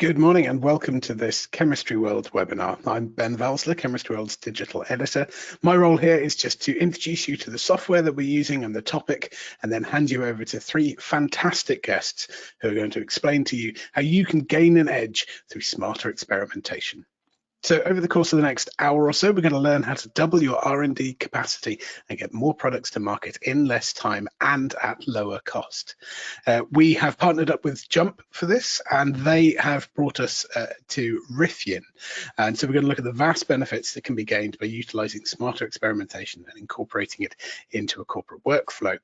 Good morning and welcome to this Chemistry World webinar. I'm Ben Valsler, Chemistry World's digital editor. My role here is just to introduce you to the software that we're using and the topic, and then hand you over to three fantastic guests who are going to explain to you how you can gain an edge through smarter experimentation. So over the course of the next hour or so, we're going to learn how to double your R&D capacity and get more products to market in less time and at lower cost. We have partnered up with Jump for this, and they have brought us to Riffyn. And so we're going to look at the vast benefits that can be gained by utilizing smarter experimentation and incorporating it into a corporate workflow.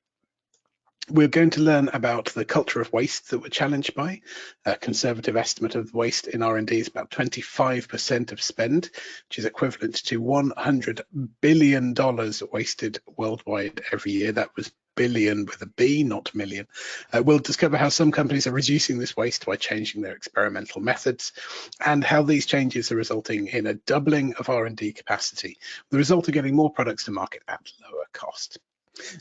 We're going to learn about the culture of waste that we're challenged by. A conservative estimate of waste in R&D is about 25% of spend, which is equivalent to $100 billion wasted worldwide every year. That was billion with a B, not million. We'll discover how some companies are reducing this waste by changing their experimental methods, and how these changes are resulting in a doubling of R&D capacity, the result of getting more products to market at lower cost.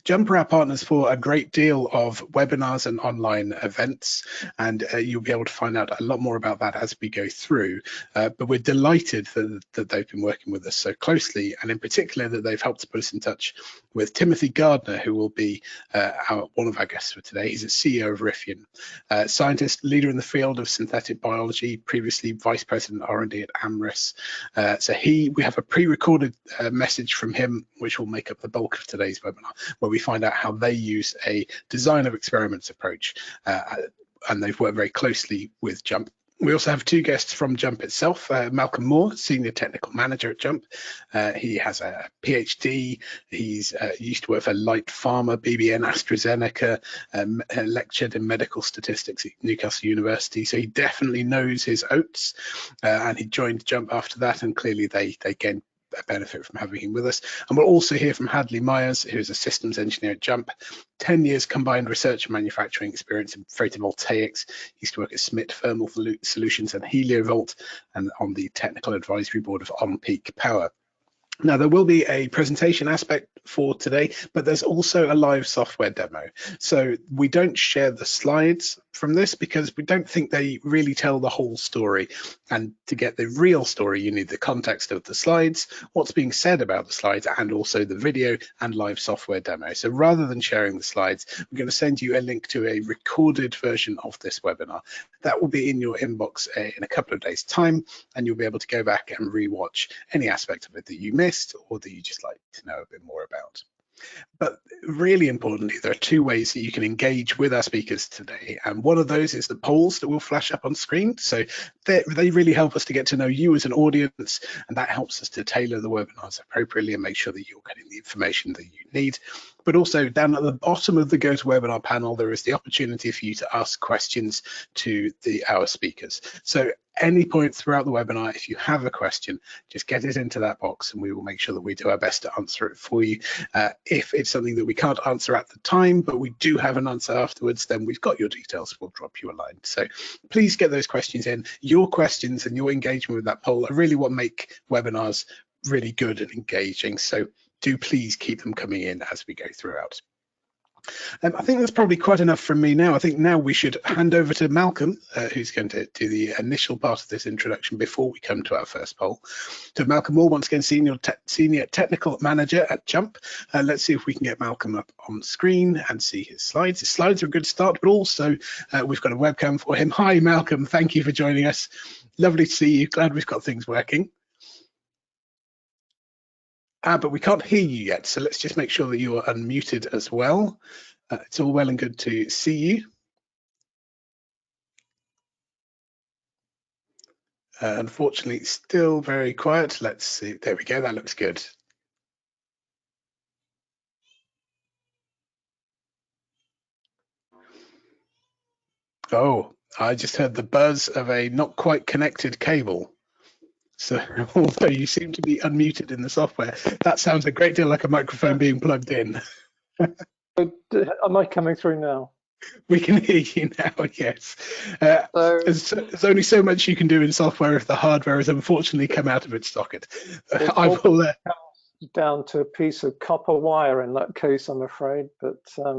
Jump are our partners for a great deal of webinars and online events, and you'll be able to find out a lot more about that as we go through. But we're delighted that they've been working with us so closely, and in particular that they've helped to put us in touch with Timothy Gardner, who will be one of our guests for today. He's a CEO of Riffyn, scientist, leader in the field of synthetic biology, previously Vice President R&D at Amris. We have a pre-recorded message from him, which will make up the bulk of today's webinar, where we find out how they use a design of experiments approach, and they've worked very closely with Jump. We also have two guests from Jump itself, Malcolm Moore, Senior Technical Manager at Jump. He has a PhD. He's used to work for Light Pharma, BBN, AstraZeneca, lectured in medical statistics at Newcastle University. So he definitely knows his oats, and he joined Jump after that, and clearly they gained a benefit from having him with us. And we'll also hear from Hadley Myers, who's a systems engineer at Jump, 10 years combined research and manufacturing experience in photovoltaics. He used to work at Smith Thermal Solutions and Heliovolt, and on the technical advisory board of On Peak Power. Now, there will be a presentation aspect for today, but there's also a live software demo. So we don't share the slides from this because we don't think they really tell the whole story. And to get the real story, you need the context of the slides, what's being said about the slides, and also the video and live software demo. So rather than sharing the slides, we're going to send you a link to a recorded version of this webinar. That will be in your inbox in a couple of days' time, and you'll be able to go back and rewatch any aspect of it that you missed or that you just like to know a bit more about. But really importantly, there are two ways that you can engage with our speakers today, and one of those is the polls that will flash up on screen. So they really help us to get to know you as an audience, and that helps us to tailor the webinars appropriately and make sure that you're getting the information that you need. But also down at the bottom of the GoToWebinar panel, there is the opportunity for you to ask questions to our speakers. So any point throughout the webinar, if you have a question, just get it into that box and we will make sure that we do our best to answer it for you. If it's something that we can't answer at the time, but we do have an answer afterwards, then we've got your details. We'll drop you a line. So please get those questions in. Your questions and your engagement with that poll are really what make webinars really good and engaging. So do please keep them coming in as we go throughout. I think that's probably quite enough from me now. I think now we should hand over to Malcolm, who's going to do the initial part of this introduction before we come to our first poll. So Malcolm Moore, once again, Senior Technical Manager at Jump. Let's see if we can get Malcolm up on screen and see his slides. His slides are a good start, but also we've got a webcam for him. Hi, Malcolm. Thank you for joining us. Lovely to see you. Glad we've got things working. But we can't hear you yet, so let's just make sure that you are unmuted as well. It's all well and good to see you. Unfortunately, still very quiet. Let's see. There we go. That looks good. Oh, I just heard the buzz of a not quite connected cable. So although you seem to be unmuted in the software, that sounds a great deal like a microphone being plugged in. Am I coming through now? We can hear you now, yes. There's only so much you can do in software if the hardware has unfortunately come out of its socket. I will down to a piece of copper wire in that case, I'm afraid. But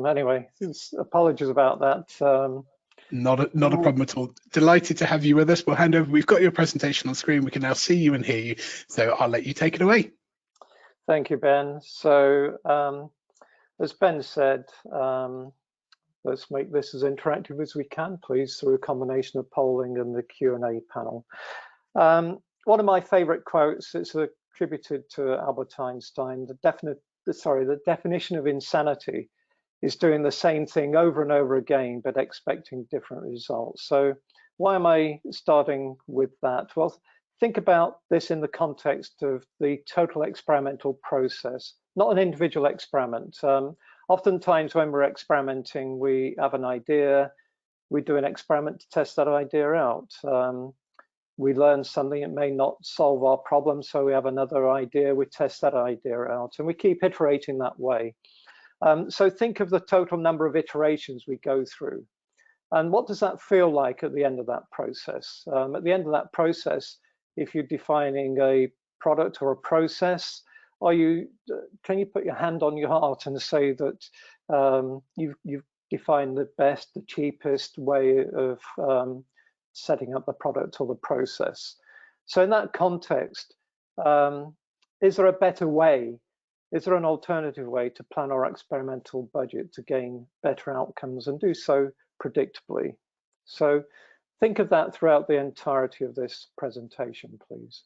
anyway, apologies about that. Not a problem at all. Delighted to have you with us. We'll hand over. We've got your presentation on screen. We can now see you and hear you. So I'll let you take it away. Thank you, Ben. So as Ben said, let's make this as interactive as we can, please, through a combination of polling and the Q&A panel. One of my favorite quotes, it's attributed to Albert Einstein, the definition of insanity is doing the same thing over and over again, but expecting different results. So why am I starting with that? Well, think about this in the context of the total experimental process, not an individual experiment. Oftentimes when we're experimenting, we have an idea, we do an experiment to test that idea out. We learn something, it may not solve our problem, so we have another idea, we test that idea out, and we keep iterating that way. So think of the total number of iterations we go through. And what does that feel like at the end of that process? At the end of that process, if you're defining a product or a process, can you put your hand on your heart and say that you've defined the best, the cheapest way of setting up the product or the process? So in that context, is there a better way? Is there an alternative way to plan our experimental budget to gain better outcomes and do so predictably? So think of that throughout the entirety of this presentation, please.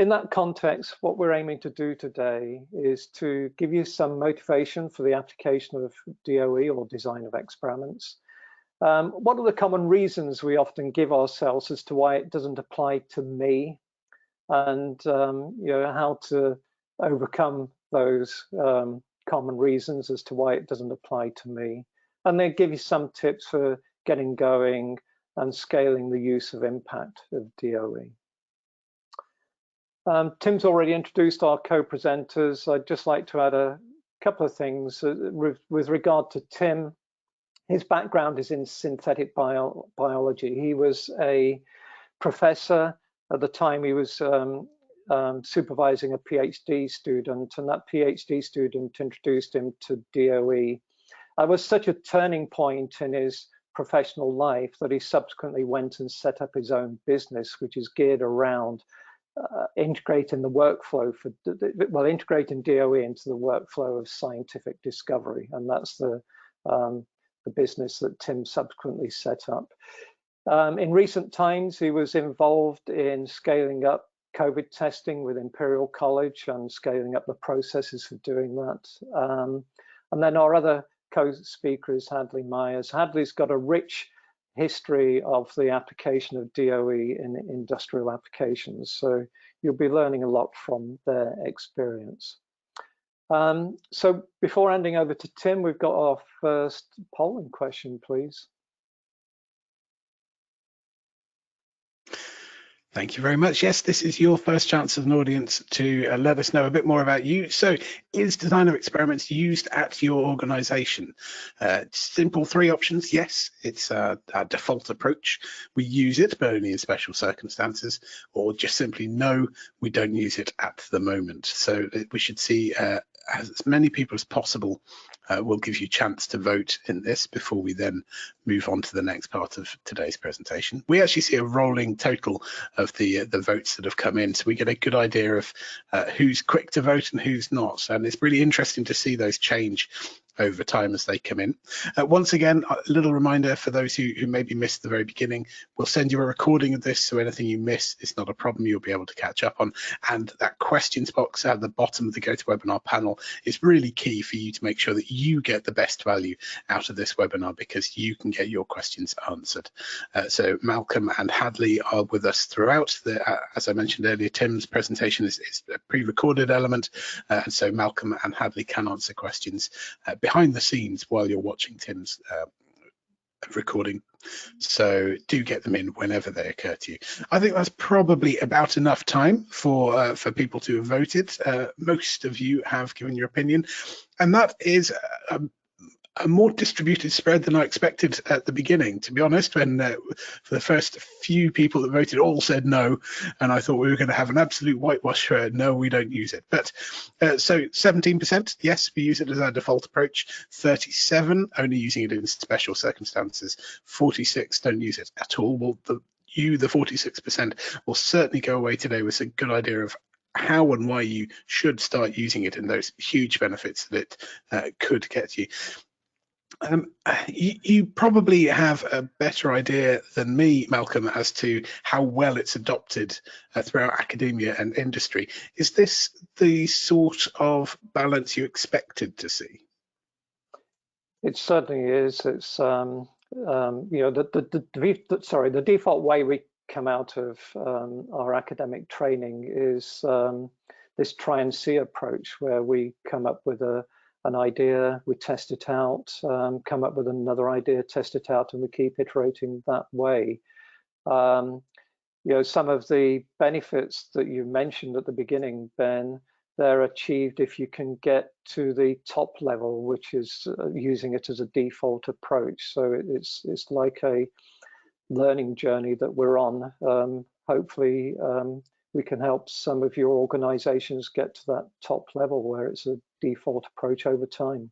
In that context, what we're aiming to do today is to give you some motivation for the application of DOE, or design of experiments. What are the common reasons we often give ourselves as to why it doesn't apply to me, and how to overcome those common reasons as to why it doesn't apply to me, and then give you some tips for getting going and scaling the use of impact of DOE. Tim's already introduced our co-presenters. I'd just like to add a couple of things with regard to Tim. His background is in synthetic biology. He was a professor at the time. He was supervising a PhD student, and that PhD student introduced him to DOE. It was such a turning point in his professional life that he subsequently went and set up his own business, which is geared around integrating the workflow integrating DOE into the workflow of scientific discovery, and that's the business that Tim subsequently set up. In recent times, he was involved in scaling up COVID testing with Imperial College and scaling up the processes for doing that. And then our other co-speaker is Hadley Myers. Hadley's got a rich history of the application of DOE in industrial applications, so you'll be learning a lot from their experience. So before handing over to Tim, we've got our first polling question, please. Thank you very much. Yes, this is your first chance as an audience to let us know a bit more about you. So is design of experiments used at your organization? Simple three options. Yes, it's our default approach. We use it, but only in special circumstances, or just simply no, we don't use it at the moment. So we should see as many people as possible. We'll give you a chance to vote in this before we then move on to the next part of today's presentation. We actually see a rolling total of the votes that have come in, so we get a good idea of who's quick to vote and who's not, and it's really interesting to see those change over time as they come in. Once again, a little reminder for those who maybe missed the very beginning, we'll send you a recording of this, so anything you miss is not a problem, you'll be able to catch up on. And that questions box at the bottom of the GoToWebinar panel is really key for you to make sure that you get the best value out of this webinar, because you can get your questions answered. So Malcolm and Hadley are with us throughout. As I mentioned earlier, Tim's presentation is a pre-recorded element, and so Malcolm and Hadley can answer questions behind the scenes while you're watching Tim's recording. So do get them in whenever they occur to you. I think that's probably about enough time for people to have voted. Most of you have given your opinion, and that is a more distributed spread than I expected at the beginning, to be honest, when for the first few people that voted all said no, and I thought we were going to have an absolute whitewash for no, we don't use it. But so 17%, yes, we use it as our default approach. 37 only using it in special circumstances. 46 don't use it at all. Well, the 46% will certainly go away today with a good idea of how and why you should start using it and those huge benefits that it could get you. You probably have a better idea than me, Malcolm, as to how well it's adopted throughout academia and industry. Is this the sort of balance you expected to see? It certainly is. It's you know, the default way we come out of our academic training is this try and see approach, where we come up with an idea, we test it out, come up with another idea, test it out, and we keep iterating that way. You know, some of the benefits that you mentioned at the beginning, Ben, they're achieved if you can get to the top level, which is using it as a default approach. So it's like a learning journey that we're on. Hopefully, we can help some of your organizations get to that top level where it's a default approach over time.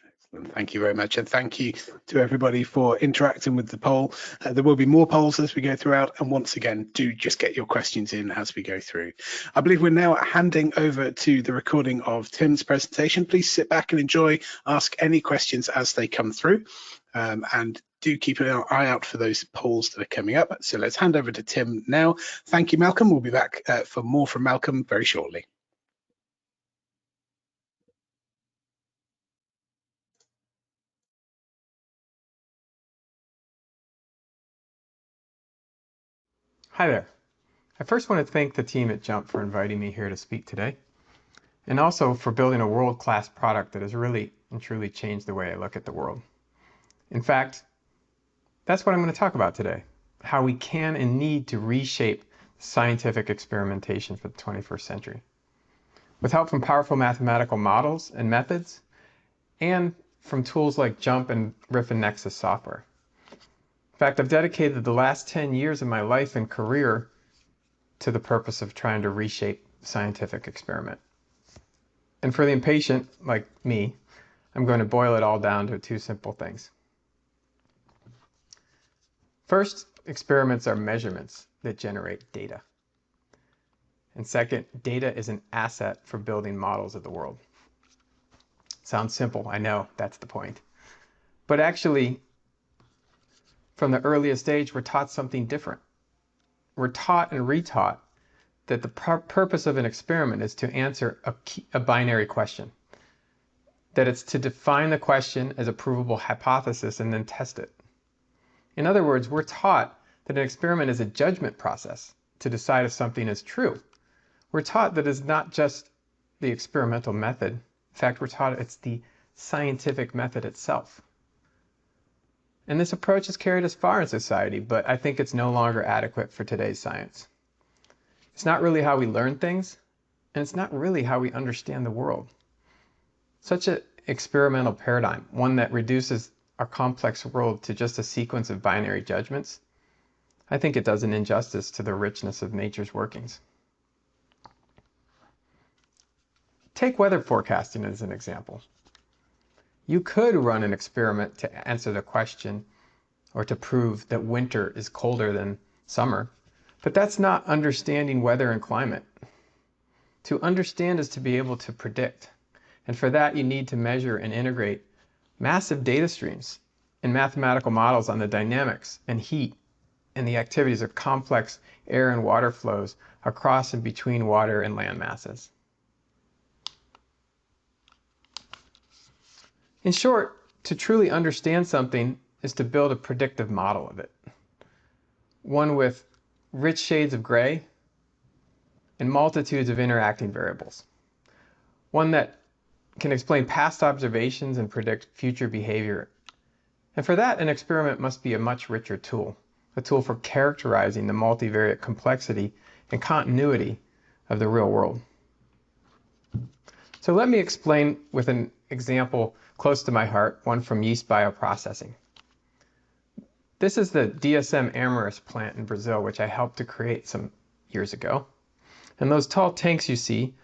Excellent. Thank you very much. And thank you to everybody for interacting with the poll. There will be more polls as we go throughout. And once again, do just get your questions in as we go through. I believe we're now handing over to the recording of Tim's presentation. Please sit back and enjoy, ask any questions as they come through. And do keep an eye out for those polls that are coming up. So let's hand over to Tim now. Thank you, Malcolm. We'll be back for more from Malcolm very shortly. Hi there. I first want to thank the team at Jump for inviting me here to speak today, and also for building a world-class product that has really and truly changed the way I look at the world. In fact, that's what I'm going to talk about today, how we can and need to reshape scientific experimentation for the 21st century. With help from powerful mathematical models and methods, and from tools like Jump and Riff Nexus software. In fact, I've dedicated the last 10 years of my life and career to the purpose of trying to reshape scientific experiment. And for the impatient, like me, I'm going to boil it all down to two simple things. First, experiments are measurements that generate data. And second, data is an asset for building models of the world. Sounds simple, I know, that's the point. But actually, from the earliest age, we're taught something different. We're taught and retaught that the purpose of an experiment is to answer a binary question. That it's to define the question as a provable hypothesis and then test it. In other words, we're taught that an experiment is a judgment process to decide if something is true. We're taught that it's not just the experimental method. In fact, we're taught it's the scientific method itself. And this approach has carried us far in society, but I think it's no longer adequate for today's science. It's not really how we learn things, and it's not really how we understand the world. Such an experimental paradigm, one that reduces our complex world to just a sequence of binary judgments, I think it does an injustice to the richness of nature's workings. Take weather forecasting as an example. You could run an experiment to answer the question or to prove that winter is colder than summer, but that's not understanding weather and climate. To understand is to be able to predict, and for that you need to measure and integrate massive data streams and mathematical models on the dynamics and heat and the activities of complex air and water flows across and between water and land masses. In short, to truly understand something is to build a predictive model of it. One with rich shades of gray and multitudes of interacting variables. One that can explain past observations and predict future behavior. And for that, an experiment must be a much richer tool, a tool for characterizing the multivariate complexity and continuity of the real world. So let me explain with an example close to my heart, one from yeast bioprocessing. This is the DSM Amyris plant in Brazil, which I helped to create some years ago. And those tall tanks you see,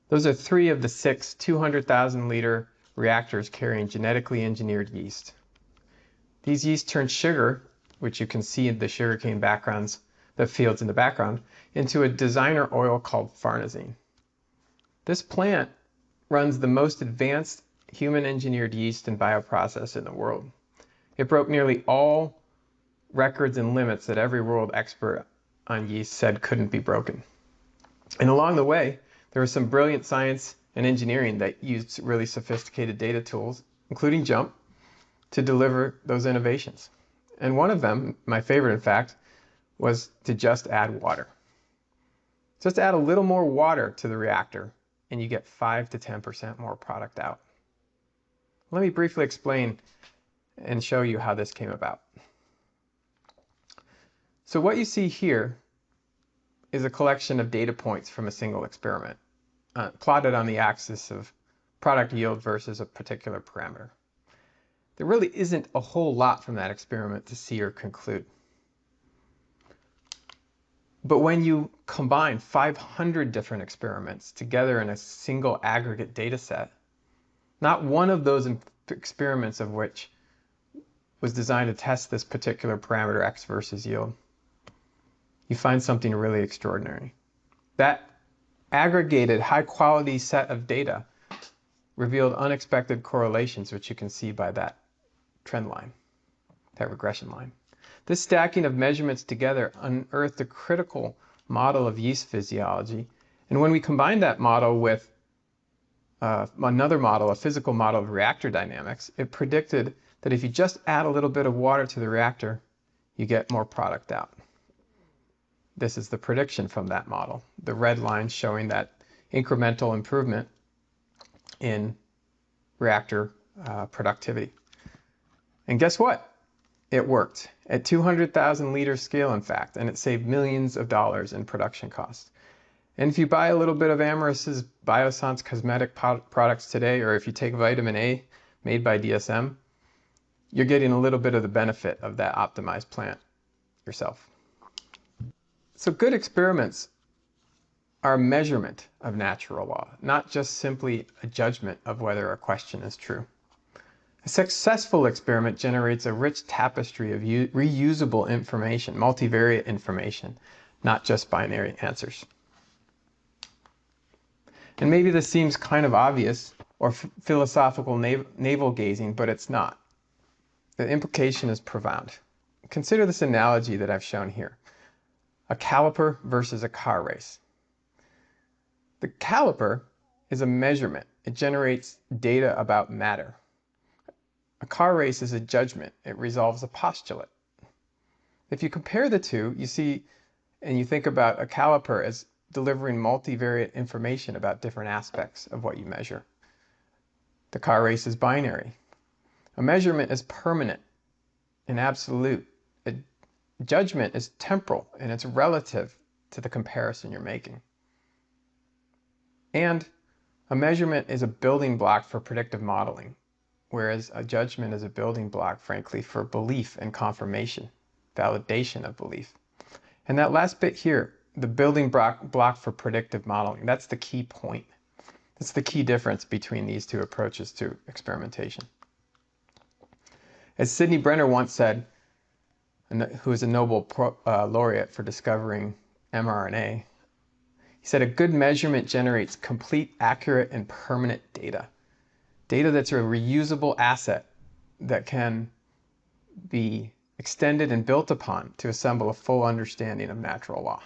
those are 3 of the 6 200,000 liter reactors carrying genetically engineered yeast. These yeast turn sugar, which you can see in the sugarcane backgrounds, the fields in the background, into a designer oil called farnesene. This plant runs the most advanced human engineered yeast and bioprocess in the world. It broke nearly all records and limits that every world expert on yeast said couldn't be broken. And along the way, there was some brilliant science and engineering that used really sophisticated data tools, including JMP, to deliver those innovations. And one of them, my favorite in fact, was to just add water. Just add a little more water to the reactor and you get 5 to 10% more product out. Let me briefly explain and show you how this came about. So what you see here is a collection of data points from a single experiment, plotted on the axis of product yield versus a particular parameter. There really isn't a whole lot from that experiment to see or conclude. But when you combine 500 different experiments together in a single aggregate data set, not one of those experiments of which was designed to test this particular parameter X versus yield, you find something really extraordinary. That aggregated high-quality set of data revealed unexpected correlations, which you can see by that trend line, that regression line. This stacking of measurements together unearthed a critical model of yeast physiology, and when we combined that model with another model, a physical model of reactor dynamics, it predicted that if you just add a little bit of water to the reactor, you get more product out. This is the prediction from that model. The red line showing that incremental improvement in reactor productivity. And guess what? It worked at 200,000 liter scale, in fact, and it saved millions of dollars in production costs. And if you buy a little bit of Amyris's Biossance cosmetic products today, or if you take vitamin A made by DSM, you're getting a little bit of the benefit of that optimized plant yourself. So good experiments are a measurement of natural law, not just simply a judgment of whether a question is true. A successful experiment generates a rich tapestry of reusable information, multivariate information, not just binary answers. And maybe this seems kind of obvious or philosophical navel-gazing, but it's not. The implication is profound. Consider this analogy that I've shown here. A caliper versus a car race. The caliper is a measurement. It generates data about matter. A car race is a judgment. It resolves a postulate. If you compare the two, you see, and you think about a caliper as delivering multivariate information about different aspects of what you measure. The car race is binary. A measurement is permanent and absolute. A judgment is temporal and it's relative to the comparison you're making. And a measurement is a building block for predictive modeling, whereas a judgment is a building block, frankly, for belief and confirmation, validation of belief. And that last bit here, the building block for predictive modeling, that's the key point. That's the key difference between these two approaches to experimentation. As Sidney Brenner once said, who is a Nobel laureate for discovering mRNA, he said, a good measurement generates complete, accurate, and permanent data. Data that's a reusable asset that can be extended and built upon to assemble a full understanding of natural law,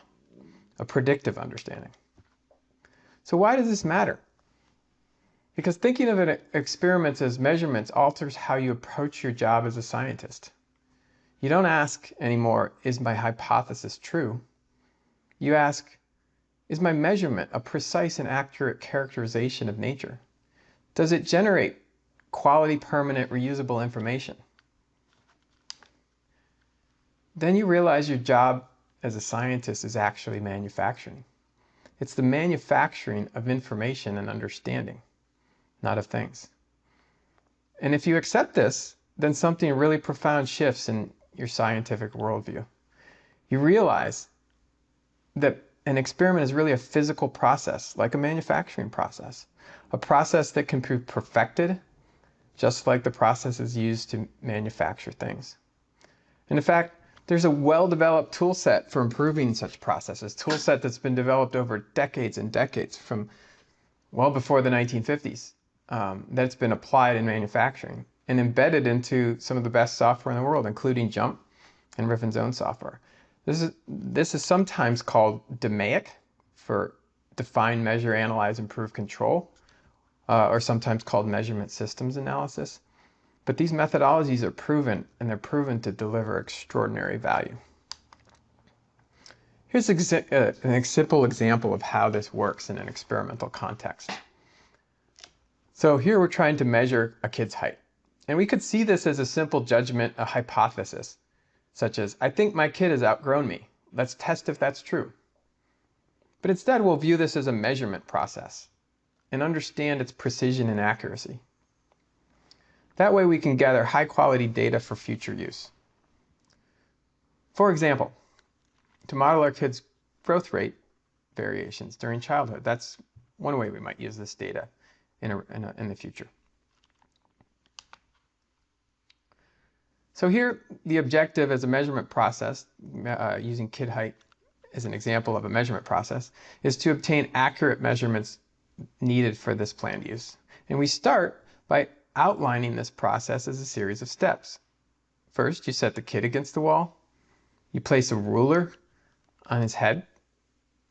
a predictive understanding. So why does this matter? Because thinking of experiments as measurements alters how you approach your job as a scientist. You don't ask anymore, is my hypothesis true? You ask, is my measurement a precise and accurate characterization of nature? Does it generate quality, permanent, reusable information? Then you realize your job as a scientist is actually manufacturing. It's the manufacturing of information and understanding, not of things. And if you accept this, then something really profound shifts in your scientific worldview. You realize that an experiment is really a physical process, like a manufacturing process, a process that can be perfected, just like the processes used to manufacture things. And in fact, there's a well-developed tool set for improving such processes, tool set that's been developed over decades and decades, from well before the 1950s, that's been applied in manufacturing and embedded into some of the best software in the world, including JMP and Riffyn's own software. This is sometimes called DMAIC, for define, measure, analyze, improve, control, or sometimes called measurement systems analysis. But these methodologies are proven, and they're proven to deliver extraordinary value. Here's a simple example of how this works in an experimental context. So here we're trying to measure a kid's height. And we could see this as a simple judgment, a hypothesis, such as, I think my kid has outgrown me. Let's test if that's true. But instead, we'll view this as a measurement process and understand its precision and accuracy. That way we can gather high-quality data for future use. For example, to model our kids' growth rate variations during childhood. That's one way we might use this data in the future. So here, the objective as a measurement process, using kid height as an example of a measurement process, is to obtain accurate measurements needed for this planned use. And we start by outlining this process as a series of steps. First, you set the kid against the wall. You place a ruler on his head.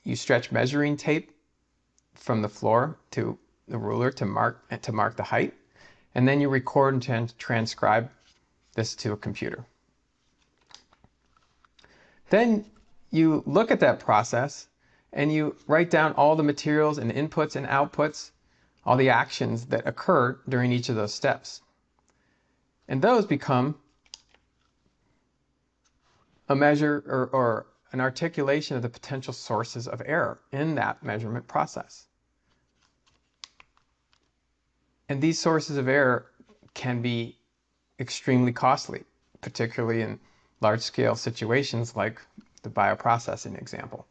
You stretch measuring tape from the floor to the ruler to mark the height. And then you record and transcribe this to a computer. Then you look at that process and you write down all the materials and inputs and outputs, all the actions that occur during each of those steps. And those become a measure or an articulation of the potential sources of error in that measurement process. And these sources of error can be extremely costly, particularly in large-scale situations like the bioprocessing example.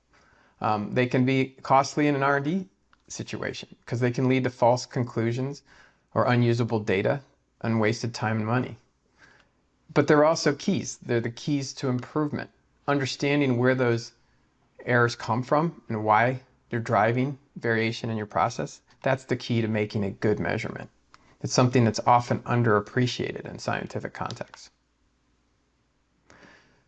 They can be costly in an R&D situation because they can lead to false conclusions or unusable data and wasted time and money. But they're also keys. They're the keys to improvement. Understanding where those errors come from and why they're driving variation in your process, that's the key to making a good measurement. It's something that's often underappreciated in scientific contexts.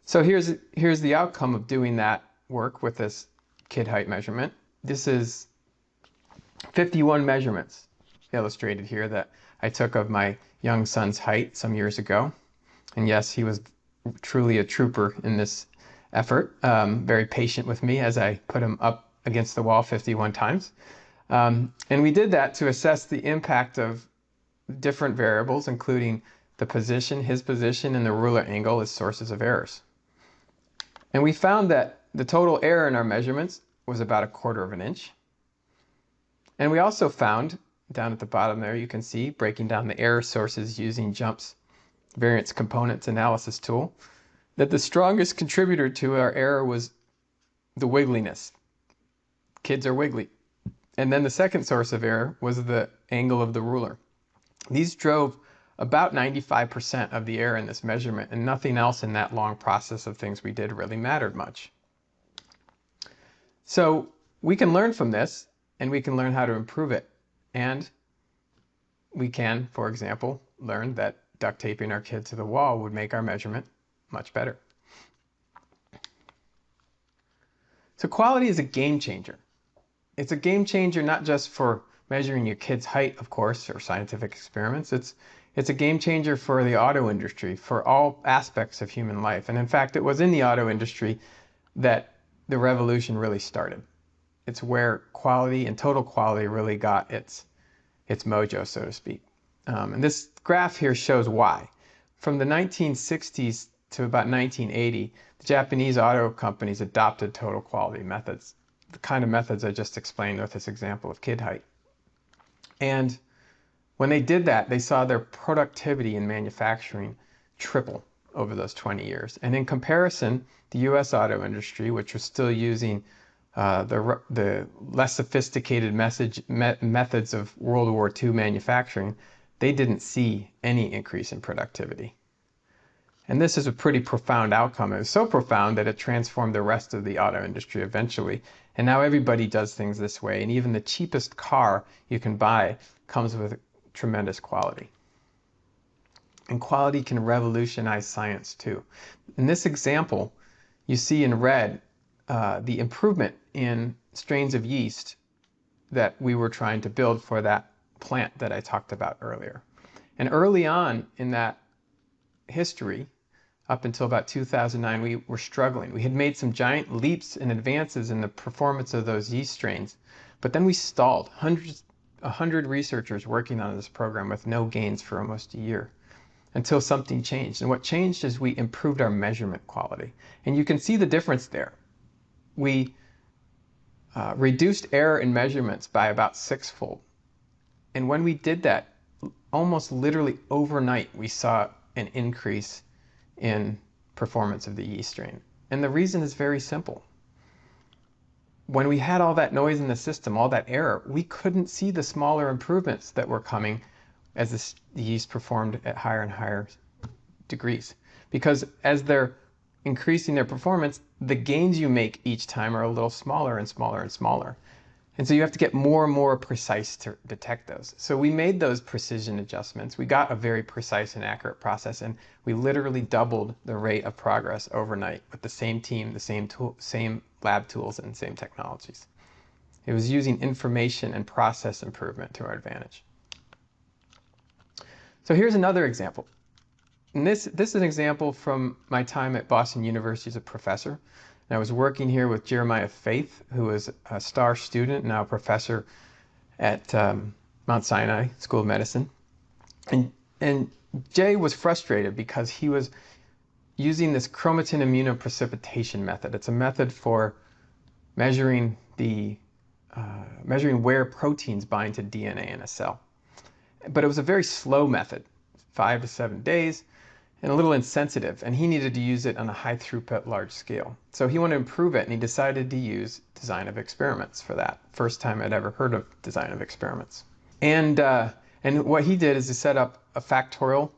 So here's the outcome of doing that work with this kid height measurement. This is 51 measurements illustrated here that I took of my young son's height some years ago. And yes, he was truly a trooper in this effort, very patient with me as I put him up against the wall 51 times. And we did that to assess the impact of different variables, including the position, his position, and the ruler angle as sources of errors. And we found that the total error in our measurements was about 1/4 of an inch. And we also found, down at the bottom there, you can see, breaking down the error sources using JMP's variance components analysis tool, that the strongest contributor to our error was the wiggliness. Kids are wiggly. And then the second source of error was the angle of the ruler. These drove about 95% of the error in this measurement, and nothing else in that long process of things we did really mattered much. So we can learn from this, and we can learn how to improve it. And we can, for example, learn that duct taping our kid to the wall would make our measurement much better. So quality is a game changer. It's a game changer not just for measuring your kid's height, of course, or scientific experiments. It's a game changer for the auto industry, for all aspects of human life. And in fact, it was in the auto industry that the revolution really started. It's where quality and total quality really got its mojo, so to speak. And this graph here shows why. From the 1960s to about 1980, the Japanese auto companies adopted total quality methods, the kind of methods I just explained with this example of kid height. And When they did that, they saw their productivity in manufacturing triple over those 20 years. And in comparison, the US auto industry, which was still using the less sophisticated methods of World War II manufacturing, they didn't see any increase in productivity. And this is a pretty profound outcome. It was so profound that it transformed the rest of the auto industry eventually. And now everybody does things this way. And even the cheapest car you can buy comes with tremendous quality. And quality can revolutionize science too. In this example, you see in red the improvement in strains of yeast that we were trying to build for that plant that I talked about earlier. And early on in that history, up until about 2009, we were struggling. We had made some giant leaps and advances in the performance of those yeast strains, but then we stalled. 100 researchers working on this program with no gains for almost a year until something changed. And what changed is we improved our measurement quality. And you can see the difference there. We reduced error in measurements by about 6-fold. And when we did that, almost literally overnight, we saw an increase in performance of the yeast strain. And the reason is very simple. When we had all that noise in the system, all that error, we couldn't see the smaller improvements that were coming as the yeast performed at higher and higher degrees. Because as they're increasing their performance, the gains you make each time are a little smaller and smaller and smaller. And so you have to get more and more precise to detect those. So we made those precision adjustments. We got a very precise and accurate process, and we literally doubled the rate of progress overnight with the same team, the same lab tools, and same technologies. It was using information and process improvement to our advantage. So here's another example. And this is an example from my time at Boston University as a professor. And I was working here with Jeremiah Faith, who was a star student, now a professor at Mount Sinai School of Medicine. And Jay was frustrated because he was using this chromatin immunoprecipitation method. It's a method for measuring where proteins bind to DNA in a cell. But it was a very slow method, 5 to 7 days, and a little insensitive, and he needed to use it on a high throughput, large scale. So he wanted to improve it, and he decided to use design of experiments for that. First time I'd ever heard of design of experiments. And what he did is he set up a factorial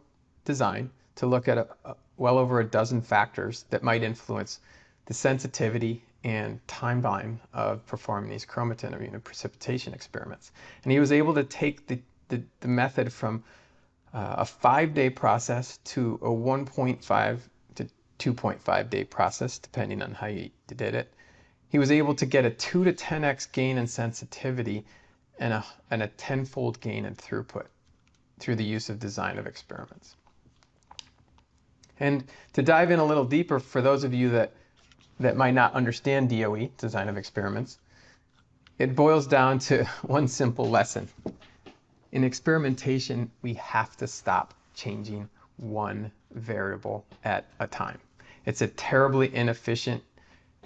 design to look at well over a dozen factors that might influence the sensitivity and timeline of performing these chromatin immunoprecipitation experiments. And he was able to take the method from a 5-day process to a 1.5 to 2.5 day process, depending on how you did it. He was able to get a 2 to 10x gain in sensitivity and a 10-fold gain in throughput through the use of design of experiments. And to dive in a little deeper, for those of you that might not understand DOE, design of experiments, it boils down to one simple lesson. In experimentation, we have to stop changing one variable at a time. It's a terribly inefficient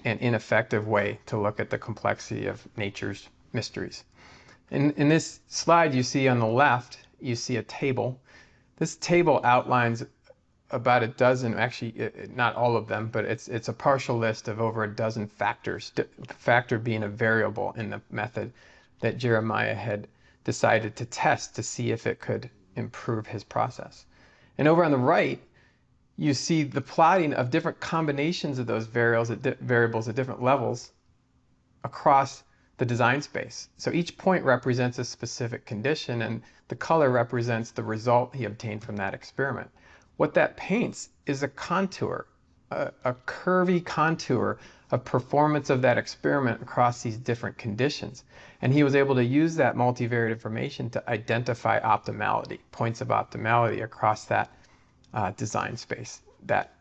and ineffective way to look at the complexity of nature's mysteries. In this slide you see on the left, you see a table. This table outlines about a dozen, actually not all of them, but it's a partial list of over a dozen factors, factor being a variable in the method that Jeremiah had decided to test to see if it could improve his process. And over on the right, you see the plotting of different combinations of those variables at different levels across the design space. So each point represents a specific condition, and the color represents the result he obtained from that experiment. What that paints is a contour, a curvy contour of performance of that experiment across these different conditions. And he was able to use that multivariate information to identify optimality, points of optimality across that design space, that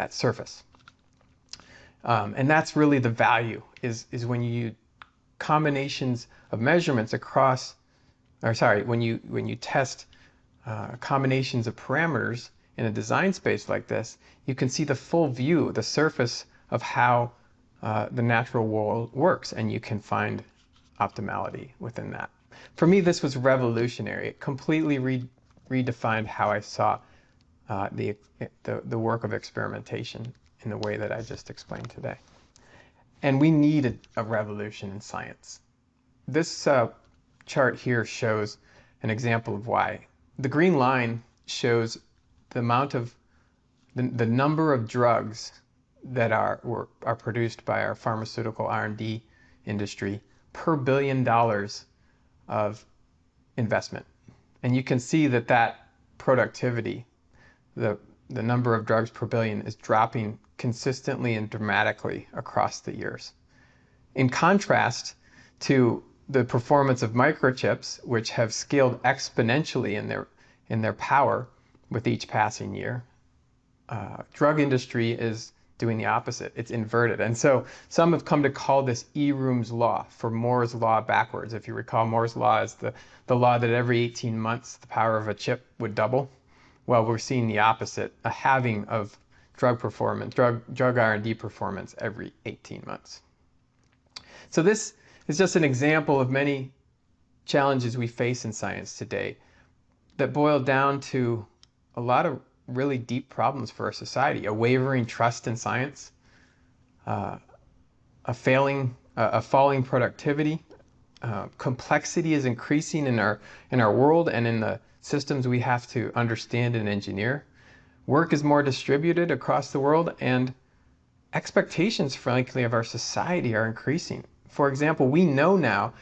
surface. And that's really the value, is when you use combinations of measurements across, when you test combinations of parameters in a design space like this, you can see the full view, the surface of how the natural world works, and you can find optimality within that. For me, this was revolutionary. It completely redefined how I saw the work of experimentation in the way that I just explained today. And we need a revolution in science. This chart here shows an example of why. The green line shows the amount of the number of drugs that are produced by our pharmaceutical R&D industry per $1 billion of investment. And you can see that that productivity, the number of drugs per billion, is dropping consistently and dramatically across the years. In contrast to the performance of microchips, which have scaled exponentially in their power with each passing year, drug industry is doing the opposite. It's inverted. And so some have come to call this Eroom's law, for Moore's law backwards. If you recall, Moore's law is the law that every 18 months the power of a chip would double. Well, we're seeing the opposite, a halving of drug R&D performance every 18 months. So this is just an example of many challenges we face in science today that boil down to a lot of really deep problems for our society: a wavering trust in science, a falling productivity. Complexity is increasing in our world and in the systems we have to understand and engineer. Work is more distributed across the world, and expectations, frankly, of our society are increasing. For example, we know now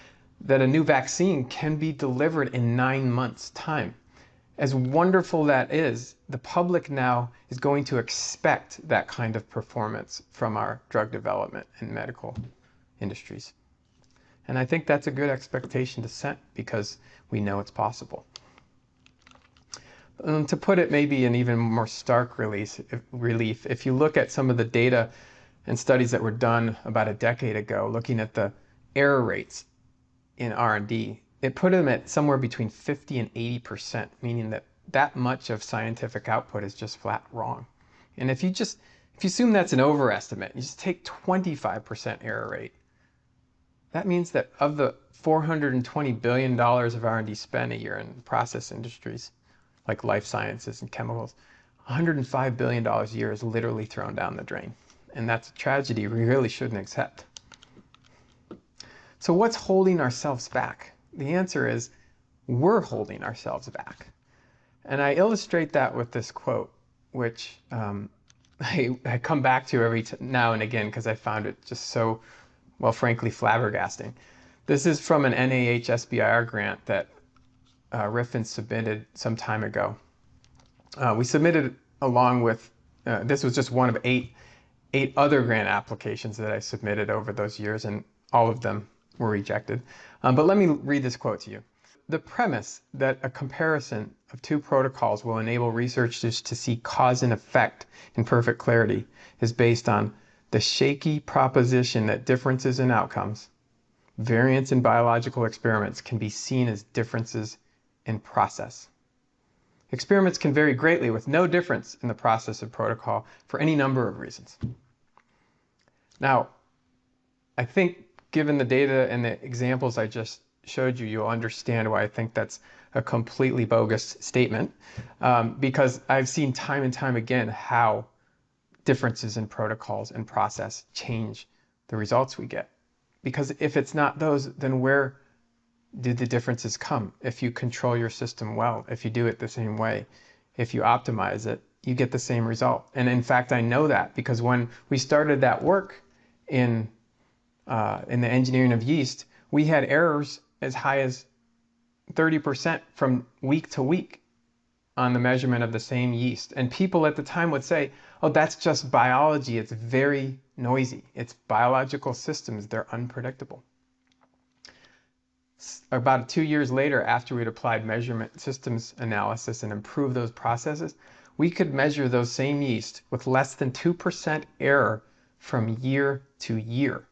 that a new vaccine can be delivered in 9 months' time. As wonderful that is, the public now is going to expect that kind of performance from our drug development and medical industries. And I think that's a good expectation to set because we know it's possible. To put it maybe in even more stark relief, if you look at some of the data and studies that were done about a decade ago, looking at the error rates in R&D, it put them at somewhere between 50 and 80%, meaning that much of scientific output is just flat wrong. And if you assume that's an overestimate, you just take 25% error rate, that means that of the $420 billion of R&D spent a year in process industries, like life sciences and chemicals, $105 billion a year is literally thrown down the drain. And that's a tragedy we really shouldn't accept. So what's holding ourselves back? The answer is we're holding ourselves back. And I illustrate that with this quote, which I come back to every now and again because I found it just so, well, frankly, flabbergasting. This is from an NIH SBIR grant that Riffyn submitted some time ago. We submitted along with, this was just one of eight other grant applications that I submitted over those years, and all of them were rejected. But let me read this quote to you. The premise that a comparison of two protocols will enable researchers to see cause and effect in perfect clarity is based on the shaky proposition that differences in outcomes, variance in biological experiments, can be seen as differences in process. Experiments can vary greatly with no difference in the process of protocol for any number of reasons. Now, I think given the data and the examples I just showed you, you'll understand why I think that's a completely bogus statement, because I've seen time and time again how differences in protocols and process change the results we get. Because if it's not those, then where did the differences come? If you control your system well, if you do it the same way, if you optimize it, you get the same result. And in fact, I know that because when we started that work in the engineering of yeast, we had errors as high as 30% from week to week on the measurement of the same yeast. And people at the time would say, oh, that's just biology. It's very noisy. It's biological systems. They're unpredictable. About 2 years later, after we'd applied measurement systems analysis and improved those processes, we could measure those same yeast with less than 2% error from year to year.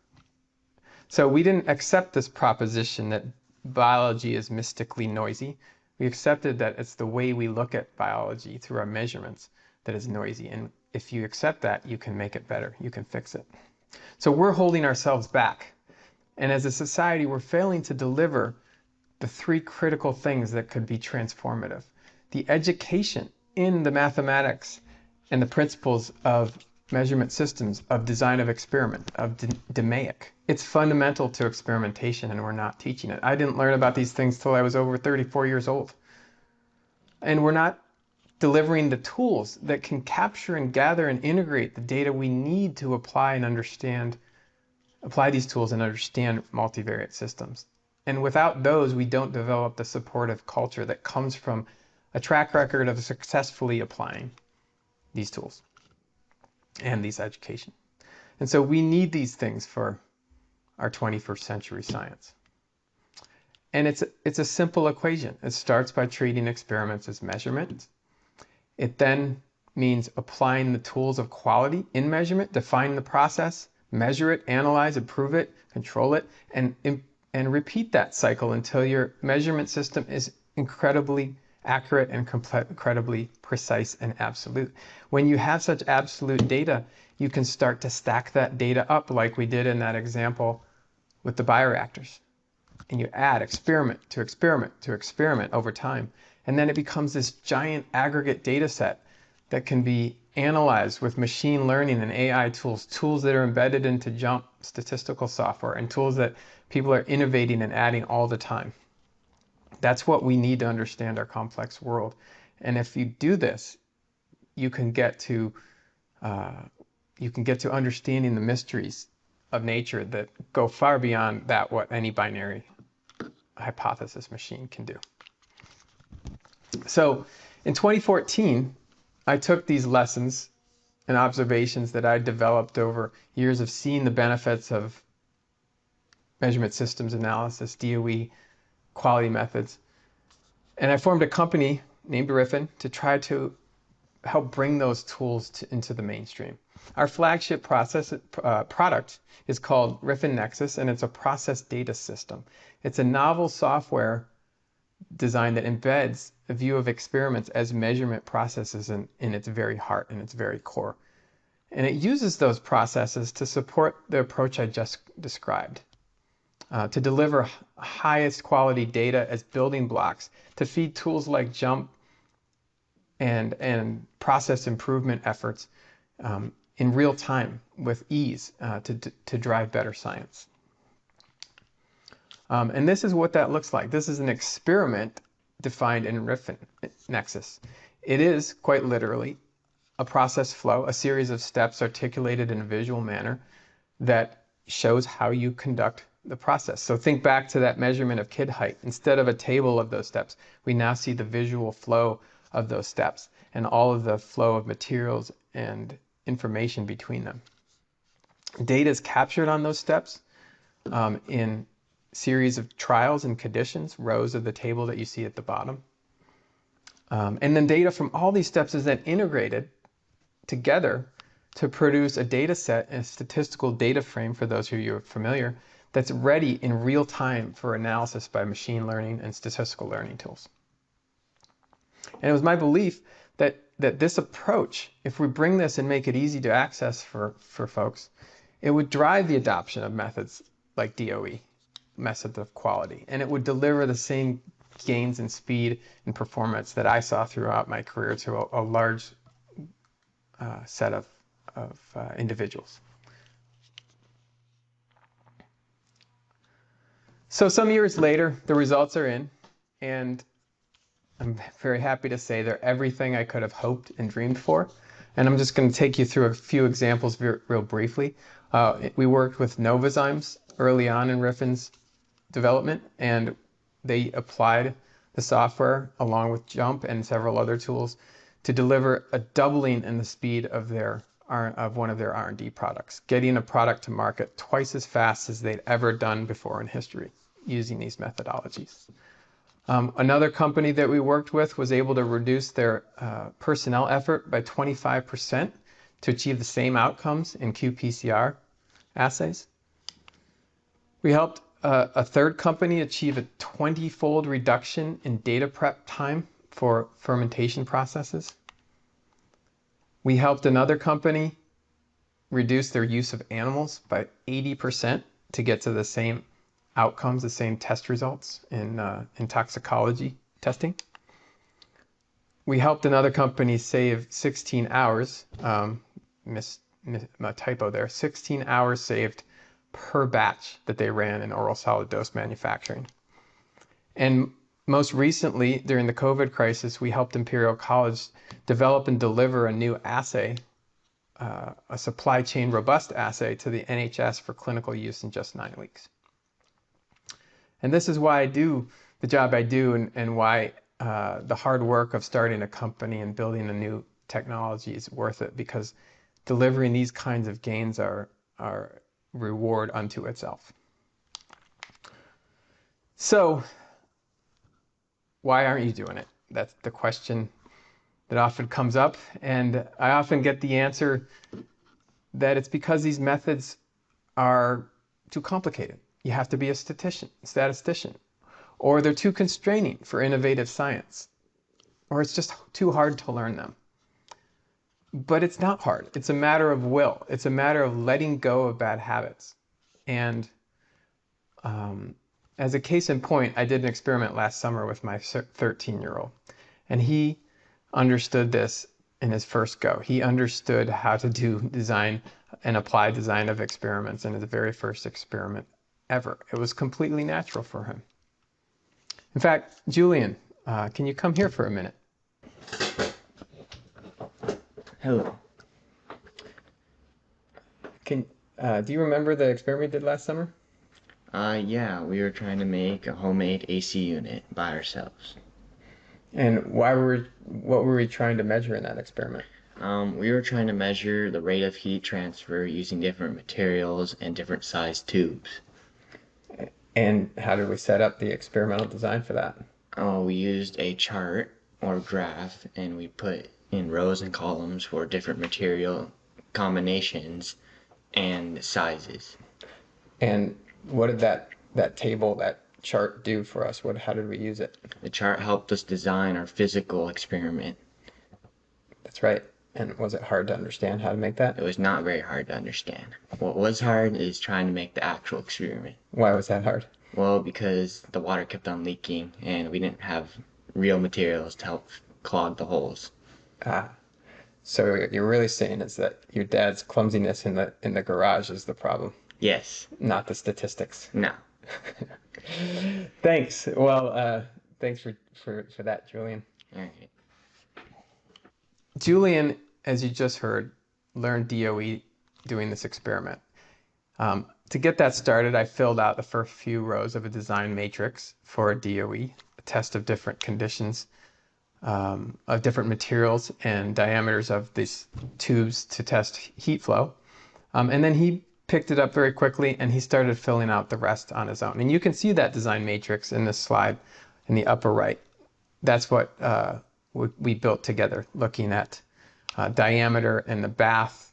So we didn't accept this proposition that biology is mystically noisy. We accepted that it's the way we look at biology through our measurements that is noisy. And if you accept that, you can make it better. You can fix it. So we're holding ourselves back. And as a society, we're failing to deliver the three critical things that could be transformative. The education in the mathematics and the principles of measurement systems, of design of experiment, of DMAIC. It's fundamental to experimentation, and we're not teaching it. I didn't learn about these things till I was over 34 years old. And we're not delivering the tools that can capture and gather and integrate the data we need to apply these tools and understand multivariate systems. And without those, we don't develop the supportive culture that comes from a track record of successfully applying these tools and these education. And so we need these things for our 21st century science. And it's a simple equation. It starts by treating experiments as measurements. It then means applying the tools of quality in measurement, define the process, measure it, analyze, improve it, control it, and repeat that cycle until your measurement system is incredibly accurate and incredibly precise and absolute. When you have such absolute data, you can start to stack that data up like we did in that example with the bioreactors. And you add experiment to experiment to experiment over time. And then it becomes this giant aggregate data set that can be analyzed with machine learning and AI tools, tools that are embedded into JUMP statistical software, and tools that people are innovating and adding all the time. That's what we need to understand our complex world. And if you do this, you can get to understanding the mysteries of nature that go far beyond what any binary hypothesis machine can do. So in 2014, I took these lessons and observations that I developed over years of seeing the benefits of measurement systems analysis, DOE, quality methods, and I formed a company named Griffin to try to help bring those tools into the mainstream. Our flagship product is called Riff Nexus, and it's a process data system. It's a novel software design that embeds a view of experiments as measurement processes in its very heart and its very core. And it uses those processes to support the approach I just described, to deliver highest quality data as building blocks, to feed tools like JUMP and process improvement efforts in real time with ease to drive better science. And this is what that looks like. This is an experiment defined in Riff Nexus. It is quite literally a process flow, a series of steps articulated in a visual manner that shows how you conduct the process. So think back to that measurement of kid height. Instead of a table of those steps, we now see the visual flow of those steps and all of the flow of materials and information between them. Data is captured on those steps in series of trials and conditions, rows of the table that you see at the bottom. And then data from all these steps is then integrated together to produce a data set and a statistical data frame, for those of you who are familiar, that's ready in real time for analysis by machine learning and statistical learning tools. And it was my belief that this approach, if we bring this and make it easy to access for folks, it would drive the adoption of methods like DOE, method of quality, and it would deliver the same gains in speed and performance that I saw throughout my career to a large set of individuals. So some years later, the results are in, and I'm very happy to say they're everything I could have hoped and dreamed for. And I'm just going to take you through a few examples real briefly. We worked with Novozymes early on in Riffyn's development, and they applied the software along with JUMP and several other tools to deliver a doubling in the speed of one of their R&D products, getting a product to market twice as fast as they'd ever done before in history using these methodologies. Another company that we worked with was able to reduce their personnel effort by 25% to achieve the same outcomes in qPCR assays. We helped a third company achieve a 20-fold reduction in data prep time for fermentation processes. We helped another company reduce their use of animals by 80% to get to the same outcomes, the same test results in toxicology testing. We helped another company save 16 hours, my typo there, 16 hours saved per batch that they ran in oral solid dose manufacturing. And most recently, during the COVID crisis, we helped Imperial College develop and deliver a new assay, a supply chain robust assay to the NHS for clinical use in just 9 weeks. And this is why I do the job I do, and why the hard work of starting a company and building a new technology is worth it, because delivering these kinds of gains are reward unto itself. So why aren't you doing it? That's the question that often comes up, and I often get the answer that it's because these methods are too complicated. You have to be a statistician, or they're too constraining for innovative science, or it's just too hard to learn them. But it's not hard. It's a matter of will. It's a matter of letting go of bad habits. And as a case in point, I did an experiment last summer with my 13-year-old, and he understood this in his first go. He understood how to do design and apply design of experiments in his very first experiment ever. It was completely natural for him. In fact, Julian, can you come here for a minute? Hello. Do you remember the experiment we did last summer? Yeah, we were trying to make a homemade AC unit by ourselves. And what were we trying to measure in that experiment? We were trying to measure the rate of heat transfer using different materials and different size tubes. And how did we set up the experimental design for that? We used a chart or graph, and we put in rows and columns for different material combinations and sizes. And what did that table, that chart do for us? How did we use it? The chart helped us design our physical experiment. That's right. And was it hard to understand how to make that? It was not very hard to understand. What was hard is trying to make the actual experiment. Why was that hard? Well, because the water kept on leaking and we didn't have real materials to help clog the holes. So what you're really saying is that your dad's clumsiness in the garage is the problem? Yes. Not the statistics? No. Thanks. Well, thanks for that, Julian. All right. Julian, as you just heard, learned DOE doing this experiment. To get that started, I filled out the first few rows of a design matrix for a DOE, a test of different conditions, of different materials and diameters of these tubes to test heat flow. And then he picked it up very quickly and he started filling out the rest on his own. And you can see that design matrix in this slide in the upper right. That's what we built together, looking at diameter and the bath,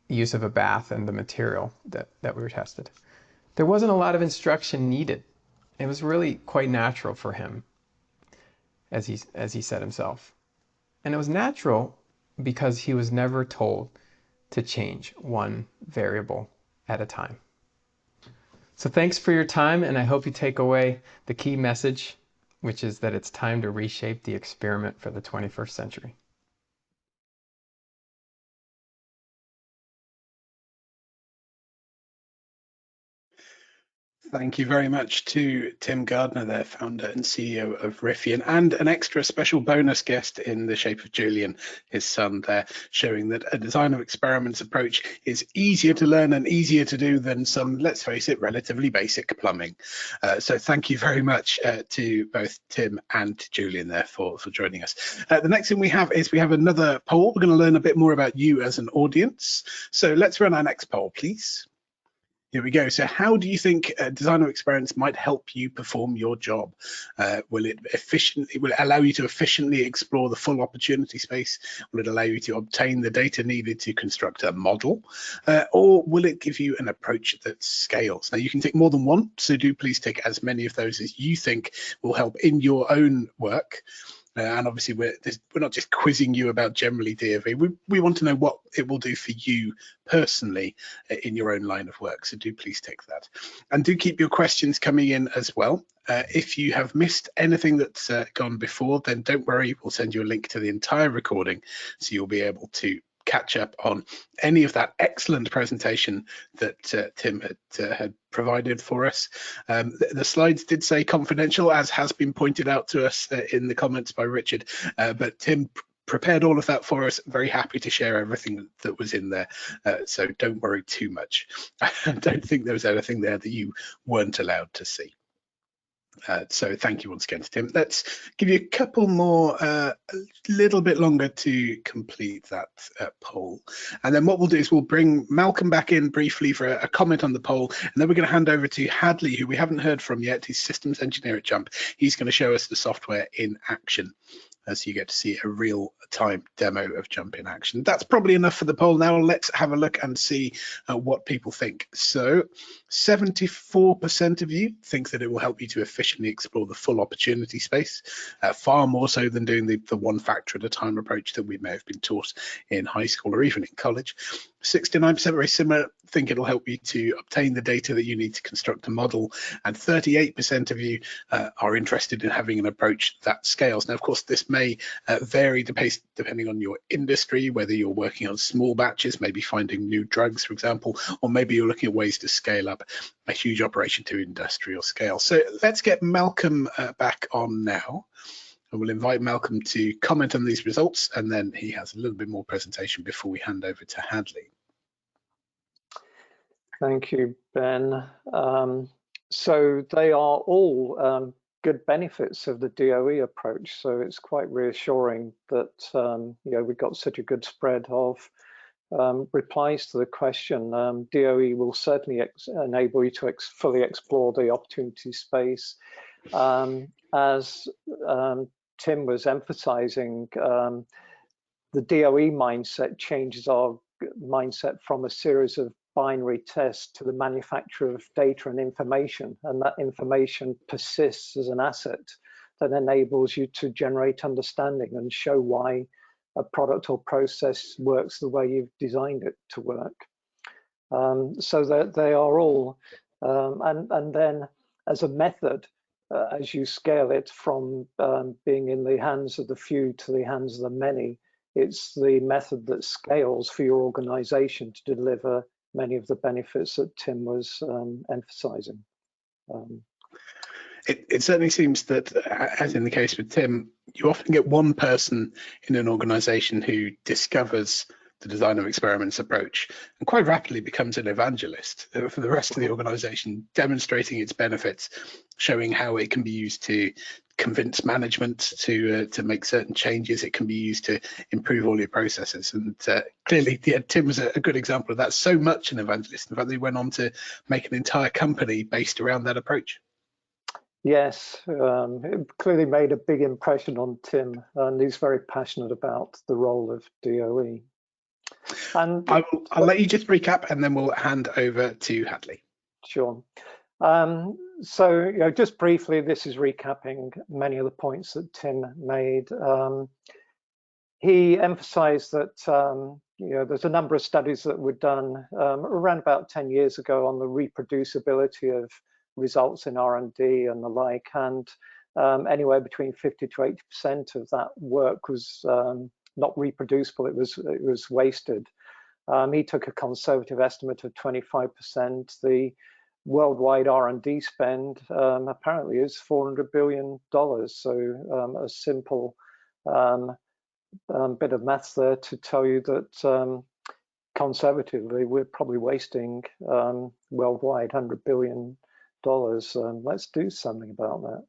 use of a bath, and the material that we were tested. There wasn't a lot of instruction needed. It was really quite natural for him, as he said himself. And it was natural because he was never told to change one variable at a time. So thanks for your time, and I hope you take away the key message, which is that it's time to reshape the experiment for the 21st century. Thank you very much to Tim Gardner, their founder and CEO of Riffyn, and an extra special bonus guest in the shape of Julian, his son there, showing that a design of experiments approach is easier to learn and easier to do than some, let's face it, relatively basic plumbing. So thank you very much to both Tim and Julian there for joining us. The next thing we have another poll. We're going to learn a bit more about you as an audience. So let's run our next poll, please. Here we go. So how do you think design of experiments might help you perform your job? Will it allow you to efficiently explore the full opportunity space? Will it allow you to obtain the data needed to construct a model? Or will it give you an approach that scales? Now you can tick more than one, so do please tick as many of those as you think will help in your own work. And obviously we're not just quizzing you about generally DOE. We want to know what it will do for you personally in your own line of work. So do please take that. And do keep your questions coming in as well. If you have missed anything that's gone before, then don't worry, we'll send you a link to the entire recording so you'll be able to catch up on any of that excellent presentation that Tim had provided for us. The slides did say confidential, as has been pointed out to us in the comments by Richard, but Tim prepared all of that for us. Very happy to share everything that was in there, so don't worry too much. I don't think there was anything there that you weren't allowed to see. So thank you once again to Tim. Let's give you a couple more, a little bit longer to complete that poll. And then what we'll do is we'll bring Malcolm back in briefly for a comment on the poll. And then we're going to hand over to Hadley, who we haven't heard from yet. He's systems engineer at Jump. He's going to show us the software in action, as you get to see a real-time demo of Jump in action. That's probably enough for the poll. Now let's have a look and see what people think. So 74% of you think that it will help you to efficiently explore the full opportunity space, far more so than doing the one factor at a time approach that we may have been taught in high school or even in college. 69% very similar, think it'll help you to obtain the data that you need to construct a model, and 38% of you are interested in having an approach that scales. Now, of course, this may vary depending on your industry, whether you're working on small batches, maybe finding new drugs, for example, or maybe you're looking at ways to scale up a huge operation to industrial scale. So let's get Malcolm back on now. I will invite Malcolm to comment on these results, and then he has a little bit more presentation before we hand over to Hadley. Thank you, Ben. So they are all good benefits of the DOE approach. So it's quite reassuring that we've got such a good spread of replies to the question. DOE will certainly enable you to fully explore the opportunity space. As Tim was emphasizing, the DOE mindset changes our mindset from a series of binary tests to the manufacture of data and information, and that information persists as an asset that enables you to generate understanding and show why a product or process works the way you've designed it to work. So that they are all, and then as a method, as you scale it from being in the hands of the few to the hands of the many, it's the method that scales for your organization to deliver many of the benefits that Tim was emphasizing. It certainly seems that, as in the case with Tim, you often get one person in an organization who discovers the design of experiments approach and quite rapidly becomes an evangelist for the rest of the organization, demonstrating its benefits, showing how it can be used to convince management to make certain changes. It can be used to improve all your processes. And clearly, Tim was a good example of that. So much an evangelist. In fact, they went on to make an entire company based around that approach. Yes, it clearly made a big impression on Tim, and he's very passionate about the role of DOE. And I'll let you just recap, and then we'll hand over to Hadley. Sure. So, just briefly, this is recapping many of the points that Tim made. He emphasized that there's a number of studies that were done around about 10 years ago on the reproducibility of results in R&D and the like, and anywhere between 50 to 80% of that work was not reproducible. It was wasted. He took a conservative estimate of 25%. The worldwide R&D spend apparently is $400 billion. So a simple bit of maths there to tell you that conservatively we're probably wasting worldwide $100 billion. Let's do something about that.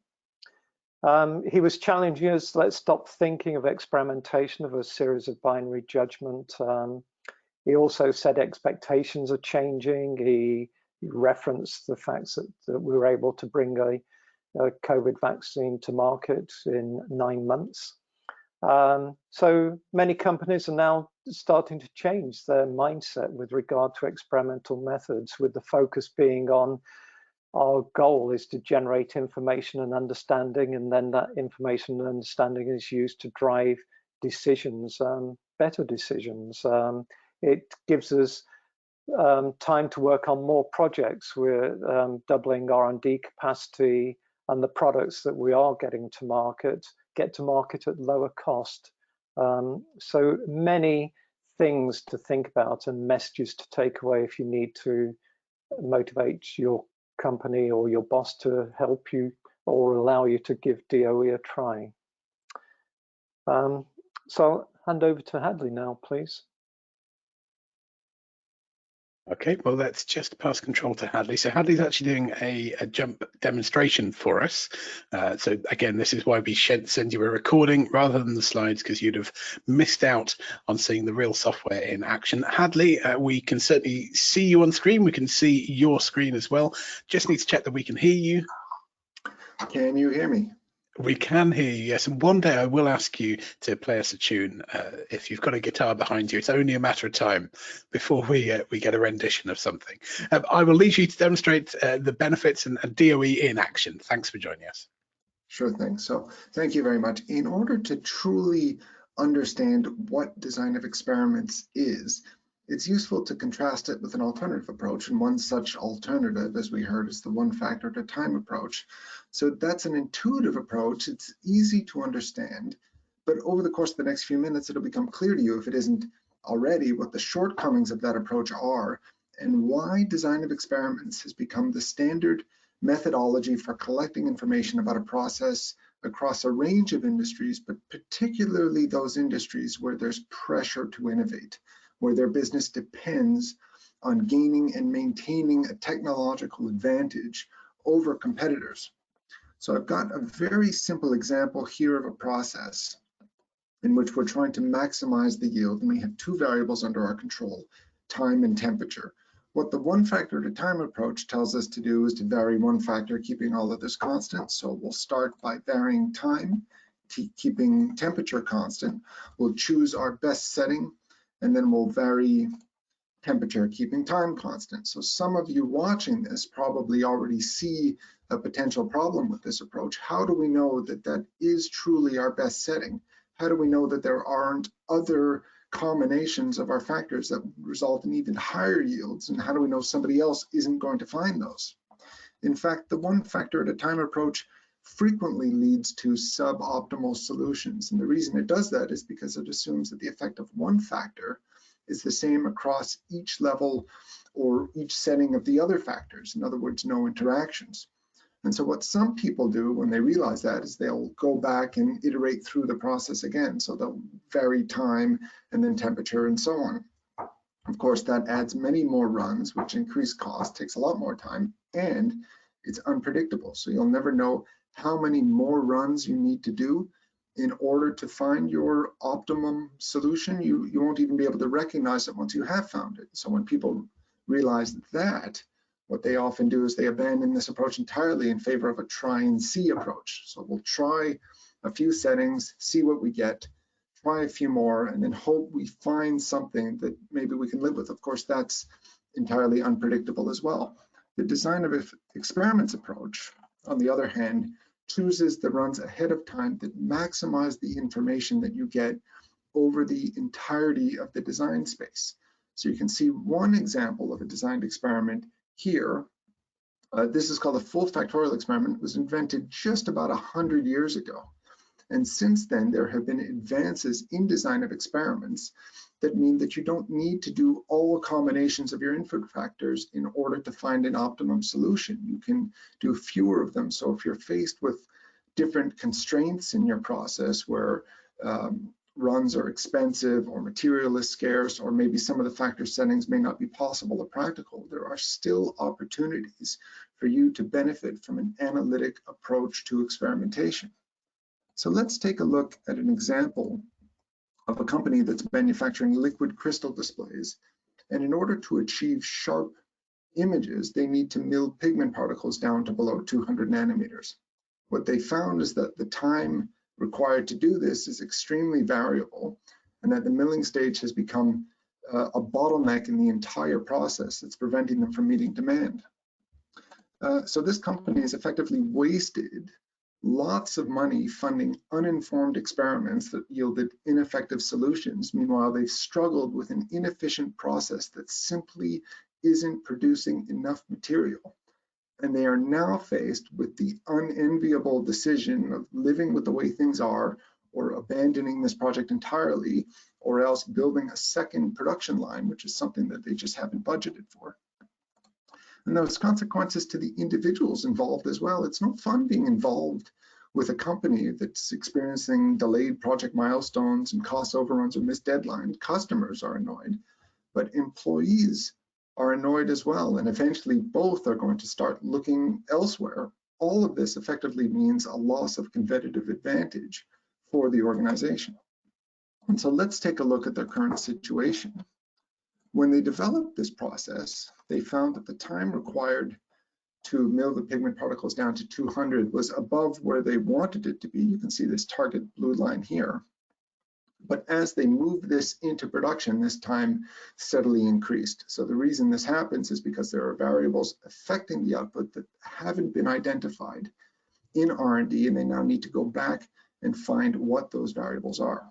He was challenging us, let's stop thinking of experimentation of a series of binary judgment. He also said expectations are changing. He referenced the fact that we were able to bring a COVID vaccine to market in 9 months. So many companies are now starting to change their mindset with regard to experimental methods, with the focus being on our goal is to generate information and understanding, and then that information and understanding is used to drive decisions, better decisions. It gives us time to work on more projects. We're doubling R&D capacity, and the products that we are getting to market get to market at lower cost. So many things to think about and messages to take away if you need to motivate your company or your boss to help you or allow you to give DOE a try. So I'll hand over to Hadley now, please. Okay, well, let's just pass control to Hadley. So Hadley's actually doing a jump demonstration for us. So again, this is why we send you a recording rather than the slides, because you'd have missed out on seeing the real software in action. Hadley, we can certainly see you on screen. We can see your screen as well. Just need to check that we can hear you. Can you hear me? We can hear you, yes. And one day I will ask you to play us a tune. If you've got a guitar behind you, it's only a matter of time before we get a rendition of something. I will leave you to demonstrate the benefits and DOE in action. Thanks for joining us. Sure thing. So thank you very much. In order to truly understand what design of experiments is, it's useful to contrast it with an alternative approach. And one such alternative, as we heard, is the one factor at a time approach. So that's an intuitive approach. It's easy to understand, but over the course of the next few minutes, it'll become clear to you, if it isn't already, what the shortcomings of that approach are and why design of experiments has become the standard methodology for collecting information about a process across a range of industries, but particularly those industries where there's pressure to innovate, where their business depends on gaining and maintaining a technological advantage over competitors. So I've got a very simple example here of a process in which we're trying to maximize the yield, and we have two variables under our control, time and temperature. What the one factor at a time approach tells us to do is to vary one factor, keeping all others constant. So we'll start by varying time, keeping temperature constant. We'll choose our best setting, and then we'll vary temperature, keeping time constant. So some of you watching this probably already see a potential problem with this approach. How do we know that that is truly our best setting? How do we know that there aren't other combinations of our factors that result in even higher yields? And how do we know somebody else isn't going to find those? In fact, the one factor at a time approach frequently leads to suboptimal solutions. And the reason it does that is because it assumes that the effect of one factor is the same across each level or each setting of the other factors. In other words, no interactions. And so what some people do when they realize that is they'll go back and iterate through the process again. So they'll vary time and then temperature and so on. Of course, that adds many more runs, which increase cost, takes a lot more time, and it's unpredictable. So you'll never know how many more runs you need to do in order to find your optimum solution. You won't even be able to recognize it once you have found it. So when people realize that, what they often do is they abandon this approach entirely in favor of a try and see approach. So we'll try a few settings, see what we get, try a few more, and then hope we find something that maybe we can live with. Of course, that's entirely unpredictable as well. The design of experiments approach, on the other hand, chooses the runs ahead of time that maximize the information that you get over the entirety of the design space. So you can see one example of a designed experiment here. This is called a full factorial experiment. It was invented just about 100 years ago. And since then, there have been advances in design of experiments that mean that you don't need to do all combinations of your input factors in order to find an optimum solution. You can do fewer of them. So if you're faced with different constraints in your process where runs are expensive or material is scarce, or maybe some of the factor settings may not be possible or practical, there are still opportunities for you to benefit from an analytic approach to experimentation. So let's take a look at an example of a company that's manufacturing liquid crystal displays. And in order to achieve sharp images, they need to mill pigment particles down to below 200 nanometers. What they found is that the time required to do this is extremely variable, and that the milling stage has become a bottleneck in the entire process that's preventing them from meeting demand. So this company has effectively wasted lots of money funding uninformed experiments that yielded ineffective solutions. Meanwhile, they've struggled with an inefficient process that simply isn't producing enough material. And they are now faced with the unenviable decision of living with the way things are, or abandoning this project entirely, or else building a second production line, which is something that they just haven't budgeted for. And those consequences to the individuals involved as well. It's no fun being involved with a company that's experiencing delayed project milestones and cost overruns or missed deadlines. Customers are annoyed, but employees are annoyed as well. And eventually both are going to start looking elsewhere. All of this effectively means a loss of competitive advantage for the organization. And so let's take a look at their current situation. When they developed this process, they found that the time required to mill the pigment particles down to 200 was above where they wanted it to be. You can see this target blue line here. But as they moved this into production, this time steadily increased. So the reason this happens is because there are variables affecting the output that haven't been identified in R&D, and they now need to go back and find what those variables are.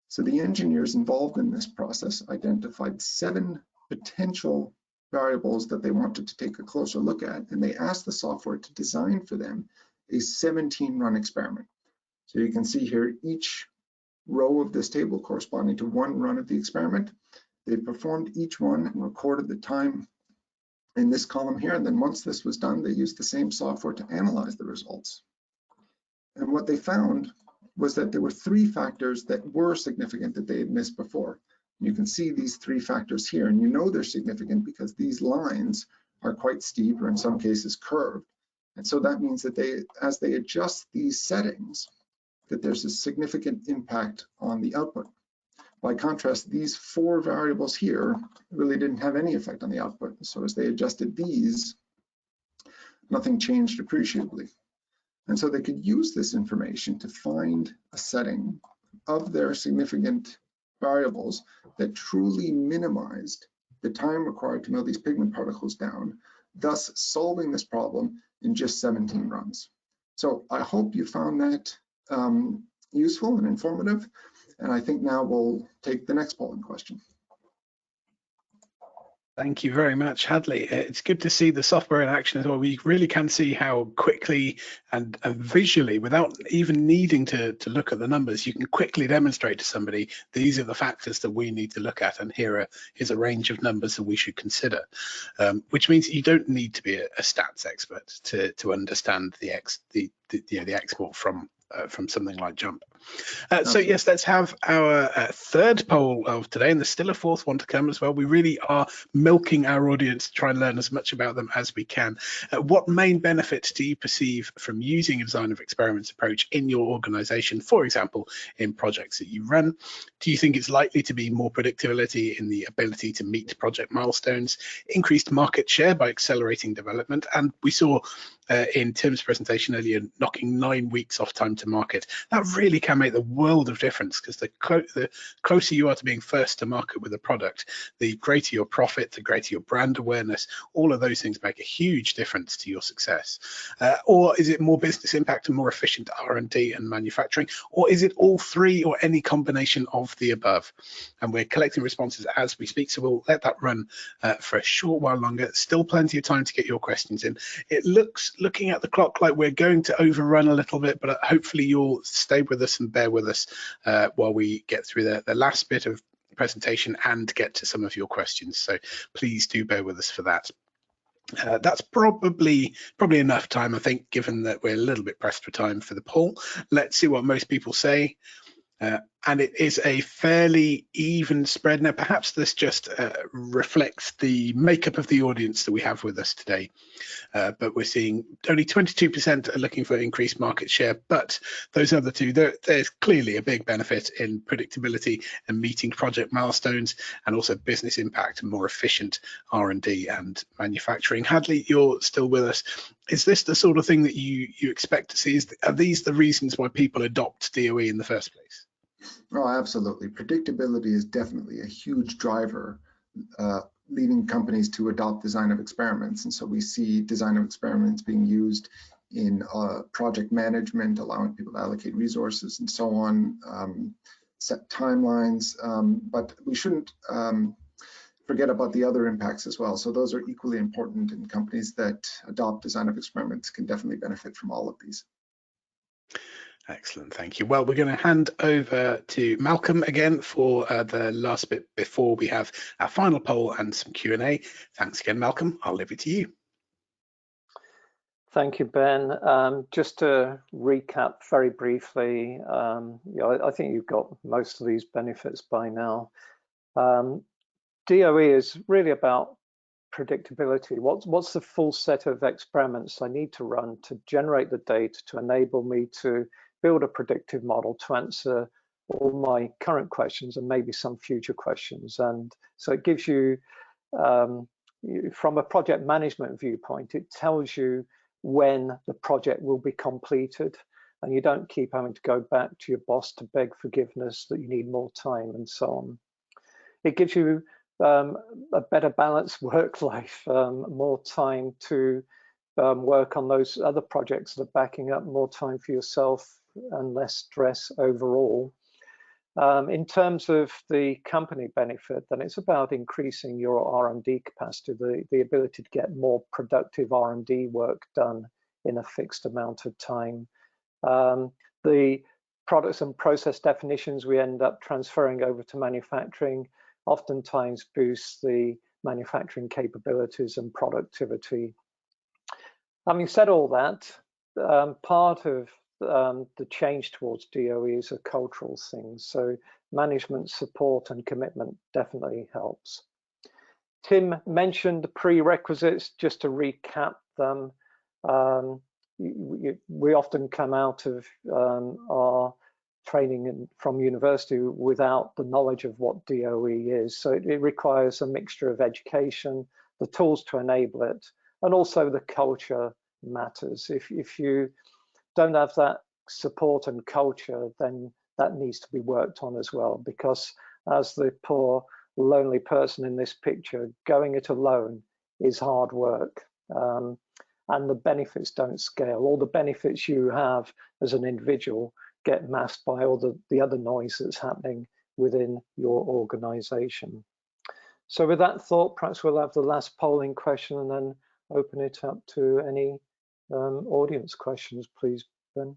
So the engineers involved in this process identified 7 potential variables that they wanted to take a closer look at, and they asked the software to design for them a 17-run experiment. So you can see here each row of this table corresponding to 1 run of the experiment. They performed each one and recorded the time in this column here, and then once this was done, they used the same software to analyze the results. And what they found was that there were 3 factors that were significant that they had missed before. You can see these 3 factors here, and you know they're significant because these lines are quite steep, or in some cases curved. And so that means that as they adjust these settings, that there's a significant impact on the output. By contrast, these 4 variables here really didn't have any effect on the output. So as they adjusted these, nothing changed appreciably. And so they could use this information to find a setting of their significant variables that truly minimized the time required to mill these pigment particles down, thus solving this problem in just 17 runs. So I hope you found that useful and informative. And I think now we'll take the next polling question. Thank you very much, Hadley. It's good to see the software in action as well. We really can see how quickly and visually, without even needing to look at the numbers, you can quickly demonstrate to somebody, these are the factors that we need to look at, and here's a range of numbers that we should consider, which means you don't need to be a stats expert to understand the export from something like JUMP. So yes, let's have our 3rd poll of today, and there's still a 4th one to come as well. We really are milking our audience to try and learn as much about them as we can. What main benefits do you perceive from using a design of experiments approach in your organization, for example, in projects that you run? Do you think it's likely to be more predictability in the ability to meet project milestones, increased market share by accelerating development? And we saw in Tim's presentation earlier, knocking 9 weeks off time to market. That really can make the world of difference, because the closer you are to being first to market with a product, the greater your profit, the greater your brand awareness. All of those things make a huge difference to your success. Or is it more business impact and more efficient R&D and manufacturing? Or is it all 3 or any combination of the above? And we're collecting responses as we speak, so we'll let that run for a short while longer. Still plenty of time to get your questions in. It looks, looking at the clock, like we're going to overrun a little bit, but hopefully you'll stay with us and bear with us while we get through the last bit of presentation and get to some of your questions. So please do bear with us for that. That's probably enough time, I think, given that we're a little bit pressed for time for the poll. Let's see what most people say. And it is a fairly even spread. Now, perhaps this just reflects the makeup of the audience that we have with us today. But we're seeing only 22% are looking for increased market share. But those other 2, there's clearly a big benefit in predictability and meeting project milestones, and also business impact and more efficient R&D and manufacturing. Hadley, you're still with us. Is this the sort of thing that you expect to see? Are these the reasons why people adopt DOE in the first place? Oh, absolutely. Predictability is definitely a huge driver leading companies to adopt design of experiments. And so we see design of experiments being used in project management, allowing people to allocate resources and so on, set timelines, but we shouldn't forget about the other impacts as well. So those are equally important, and companies that adopt design of experiments can definitely benefit from all of these. Excellent, thank you. Well, we're going to hand over to Malcolm again for the last bit before we have our final poll and some Q&A. Thanks again, Malcolm. I'll leave it to you. Thank you, Ben. Just to recap very briefly, I think you've got most of these benefits by now. DOE is really about predictability. What's the full set of experiments I need to run to generate the data to enable me to build a predictive model to answer all my current questions and maybe some future questions. And so it gives you, from a project management viewpoint, it tells you when the project will be completed, and you don't keep having to go back to your boss to beg forgiveness that you need more time and so on. It gives you a better balanced work life, more time to work on those other projects that are backing up, more time for yourself and less stress overall. In terms of the company benefit, then it's about increasing your R&D capacity, the ability to get more productive R&D work done in a fixed amount of time. The products and process definitions we end up transferring over to manufacturing oftentimes boosts the manufacturing capabilities and productivity. Having said all that, part of the change towards DOE is a cultural thing. So management support and commitment definitely helps. Tim mentioned the prerequisites. Just to recap them, we often come out of our training from university without the knowledge of what DOE is. So it requires a mixture of education, the tools to enable it, and also the culture matters. If you don't have that support and culture, then that needs to be worked on as well, because as the poor lonely person in this picture, going it alone is hard work, and the benefits don't scale. All the benefits you have as an individual get masked by all the other noise that's happening within your organization. So with that thought, perhaps we'll have the last polling question and then open it up to any audience questions, please, Ben.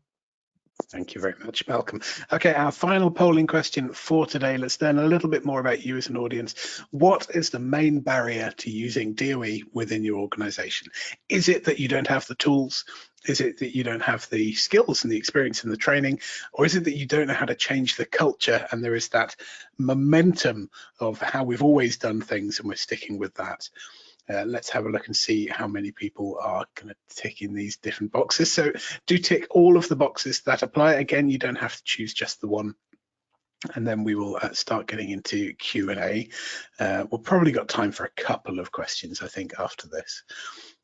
Thank you very much, Malcolm. Okay, our final polling question for today. Let's learn a little bit more about you as an audience. What is the main barrier to using DOE within your organization? Is it that you don't have the tools? Is it that you don't have the skills and the experience and the training? Or is it that you don't know how to change the culture and there is that momentum of how we've always done things and we're sticking with that? Let's have a look and see how many people are going to tick in these different boxes. So do tick all of the boxes that apply. Again, you don't have to choose just the one. And then we will start getting into Q&A. We've probably got time for a couple of questions, I think, after this.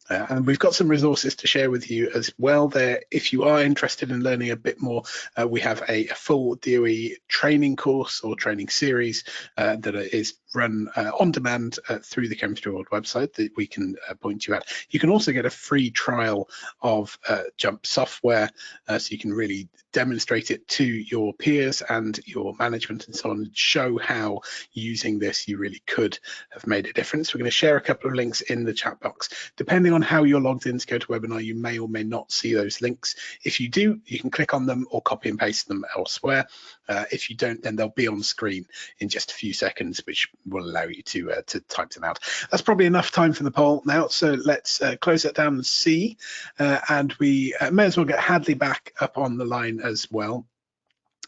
And we've got some resources to share with you as well there. If you are interested in learning a bit more, we have a full DOE training course or training series that is run on demand through the Chemistry World website that we can point you at. You can also get a free trial of JUMP software, so you can really demonstrate it to your peers and your management and so on, and show how using this you really could have made a difference. We're going to share a couple of links in the chat box. Depending on how you're logged in to go to webinar, you may or may not see those links. If you do, you can click on them or copy and paste them elsewhere. If you don't, then they'll be on screen in just a few seconds, which will allow you to type them out. That's probably enough time for the poll now, so let's close that down and see. And we may as well get Hadley back up on the line as well,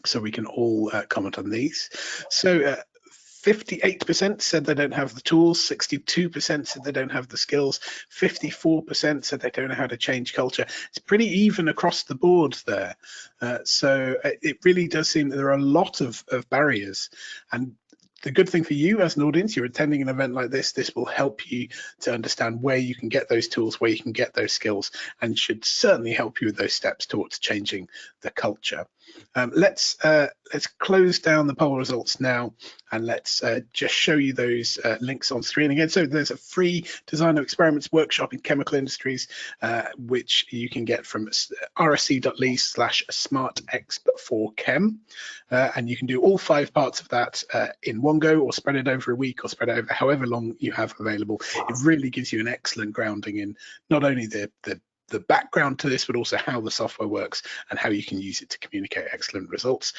so we can all comment on these. So 58% said they don't have the tools, 62% said they don't have the skills, 54% said they don't know how to change culture. It's pretty even across the board there. So it really does seem that there are a lot of barriers. And the good thing for you as an audience, you're attending an event like this, this will help you to understand where you can get those tools, where you can get those skills, and should certainly help you with those steps towards changing the culture. Let's close down the poll results now, and let's just show you those links on screen again. So there's a free design of experiments workshop in chemical industries, which you can get from rsc.ly/smartexp4chem, and you can do all 5 parts of that in one go, or spread it over a week, or spread it over however long you have available. It really gives you an excellent grounding in not only the background to this, but also how the software works and how you can use it to communicate excellent results.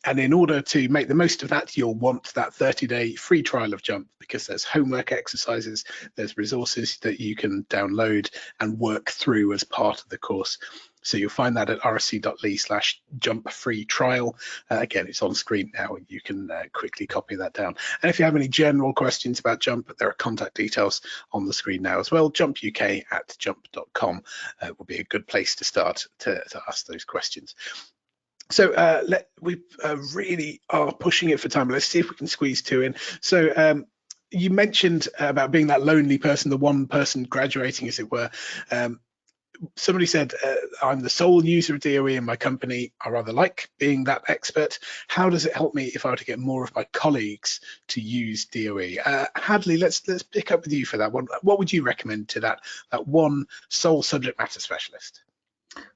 And in order to make the most of that, you'll want that 30-day free trial of JMP, because there's homework exercises, there's resources that you can download and work through as part of the course. So you'll find that at rsc.ly/JMP free trial. Again, it's on screen now, and you can quickly copy that down. And if you have any general questions about JMP, there are contact details on the screen now as well. jumpuk@jump.com will be a good place to start to ask those questions. So we really are pushing it for time. Let's see if we can squeeze 2 in. So you mentioned about being that lonely person, the one person graduating, as it were. Somebody said, I'm the sole user of DOE in my company. I rather like being that expert. How does it help me if I were to get more of my colleagues to use DOE? Hadley, let's pick up with you for that one. What would you recommend to that one sole subject matter specialist?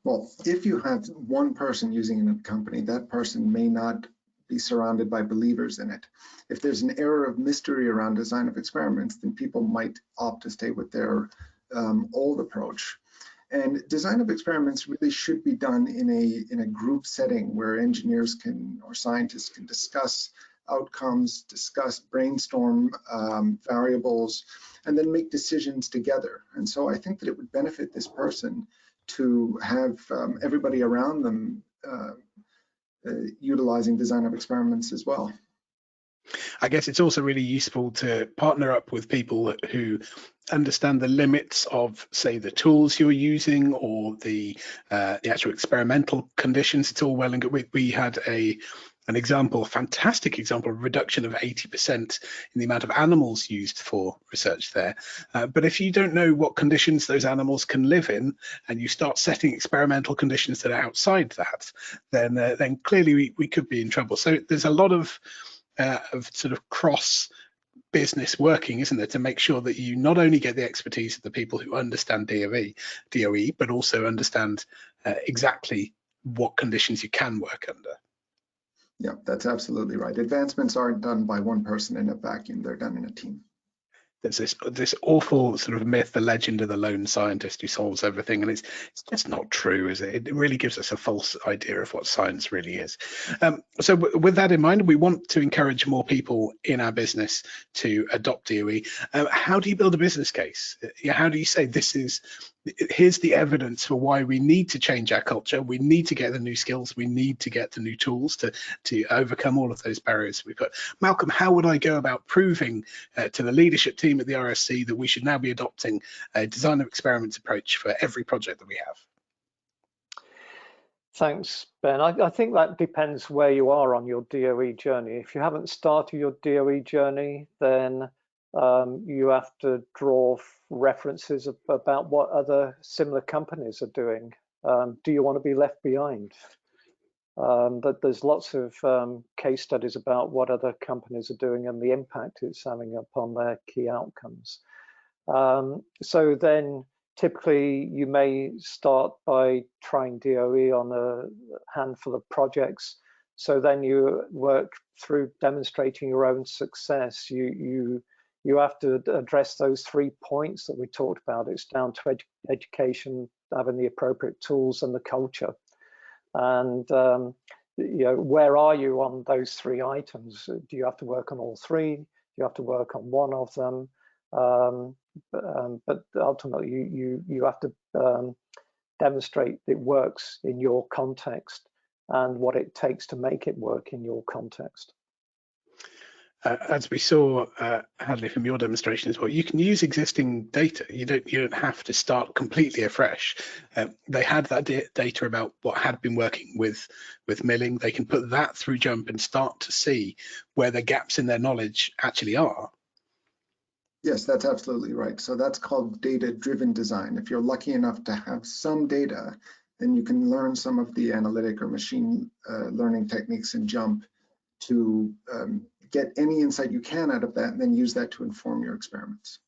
Well, if you have one person using it in a company, that person may not be surrounded by believers in it. If there's an air of mystery around design of experiments, then people might opt to stay with their old approach. And design of experiments really should be done in a group setting where engineers or scientists can discuss outcomes, brainstorm variables, and then make decisions together. And so I think that it would benefit this person to have everybody around them utilizing design of experiments as well. I guess it's also really useful to partner up with people who understand the limits of, say, the tools you're using, or the actual experimental conditions. It's all well and good. We had a fantastic example of reduction of 80% in the amount of animals used for research there. But if you don't know what conditions those animals can live in, and you start setting experimental conditions that are outside that, then clearly we could be in trouble. So there's a lot of sort of cross business working, isn't there, to make sure that you not only get the expertise of the people who understand DOE, but also understand exactly what conditions you can work under. Yeah, that's absolutely right. Advancements aren't done by one person in a vacuum, they're done in a team. There's this awful sort of myth, the legend of the lone scientist who solves everything, and it's just not true, is it? It really gives us a false idea of what science really is. So with that in mind, we want to encourage more people in our business to adopt DOE. How do you build a business case? How do you say here's the evidence for why we need to change our culture, we need to get the new skills, we need to get the new tools to overcome all of those barriers we put? Malcolm, how would I go about proving to the leadership team at the RSC that we should now be adopting a design of experiments approach for every project that we have? Thanks, Ben. I think that depends where you are on your DOE journey. If you haven't started your DOE journey, then you have to draw references about what other similar companies are doing. Do you want to be left behind? But there's lots of case studies about what other companies are doing and the impact it's having upon their key outcomes. So then typically you may start by trying DOE on a handful of projects. So then you work through demonstrating your own success. You have to address those 3 points that we talked about. It's down to education, having the appropriate tools, and the culture. And where are you on those 3 items? Do you have to work on all 3? Do you have to work on one of them? But ultimately, you have to demonstrate it works in your context and what it takes to make it work in your context. As we saw, Hadley, from your demonstration as well, you can use existing data. You don't have to start completely afresh. They had that data about what had been working with milling. They can put that through JMP and start to see where the gaps in their knowledge actually are. Yes, that's absolutely right. So that's called data-driven design. If you're lucky enough to have some data, then you can learn some of the analytic or machine learning techniques in JUMP to get any insight you can out of that, and then use that to inform your experiments.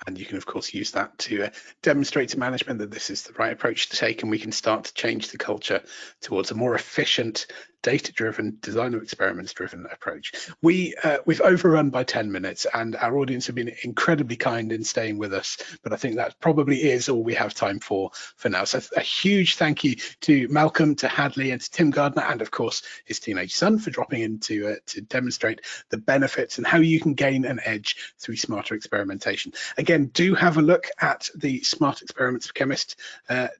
And you can, of course, use that to demonstrate to management that this is the right approach to take, and we can start to change the culture towards a more efficient, data-driven, design of experiments-driven approach. We've overrun by 10 minutes, and our audience have been incredibly kind in staying with us, but I think that probably is all we have time for now. So a huge thank you to Malcolm, to Hadley, and to Tim Gardner, and of course his teenage son, for dropping in to demonstrate the benefits and how you can gain an edge through smarter experimentation. Again, do have a look at the Smart Experiments for Chemist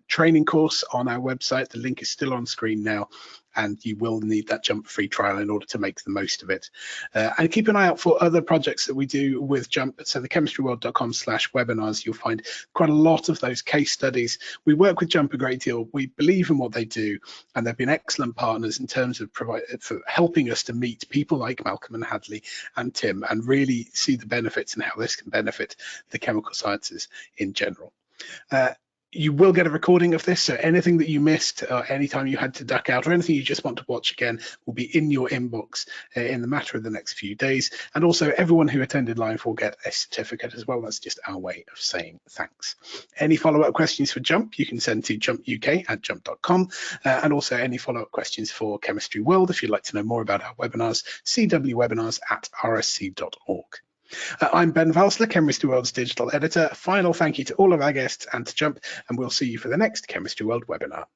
training course on our website. The link is still on screen now, and you will need that JUMP free trial in order to make the most of it. And keep an eye out for other projects that we do with JUMP. So the chemistryworld.com/webinars, you'll find quite a lot of those case studies. We work with JUMP a great deal. We believe in what they do, and they've been excellent partners in terms of helping us to meet people like Malcolm and Hadley and Tim, and really see the benefits and how this can benefit the chemical sciences in general. You will get a recording of this, so anything that you missed, anytime you had to duck out, or anything you just want to watch again, will be in your inbox in the matter of the next few days. And also, everyone who attended live will get a certificate as well. That's just our way of saying thanks. Any follow-up questions for JUMP, you can send to jumpuk@jump.com, and also any follow-up questions for Chemistry World, if you'd like to know more about our webinars, cwwebinars@rsc.org. I'm Ben Valsler, Chemistry World's digital editor. A final thank you to all of our guests and to JUMP, and we'll see you for the next Chemistry World webinar.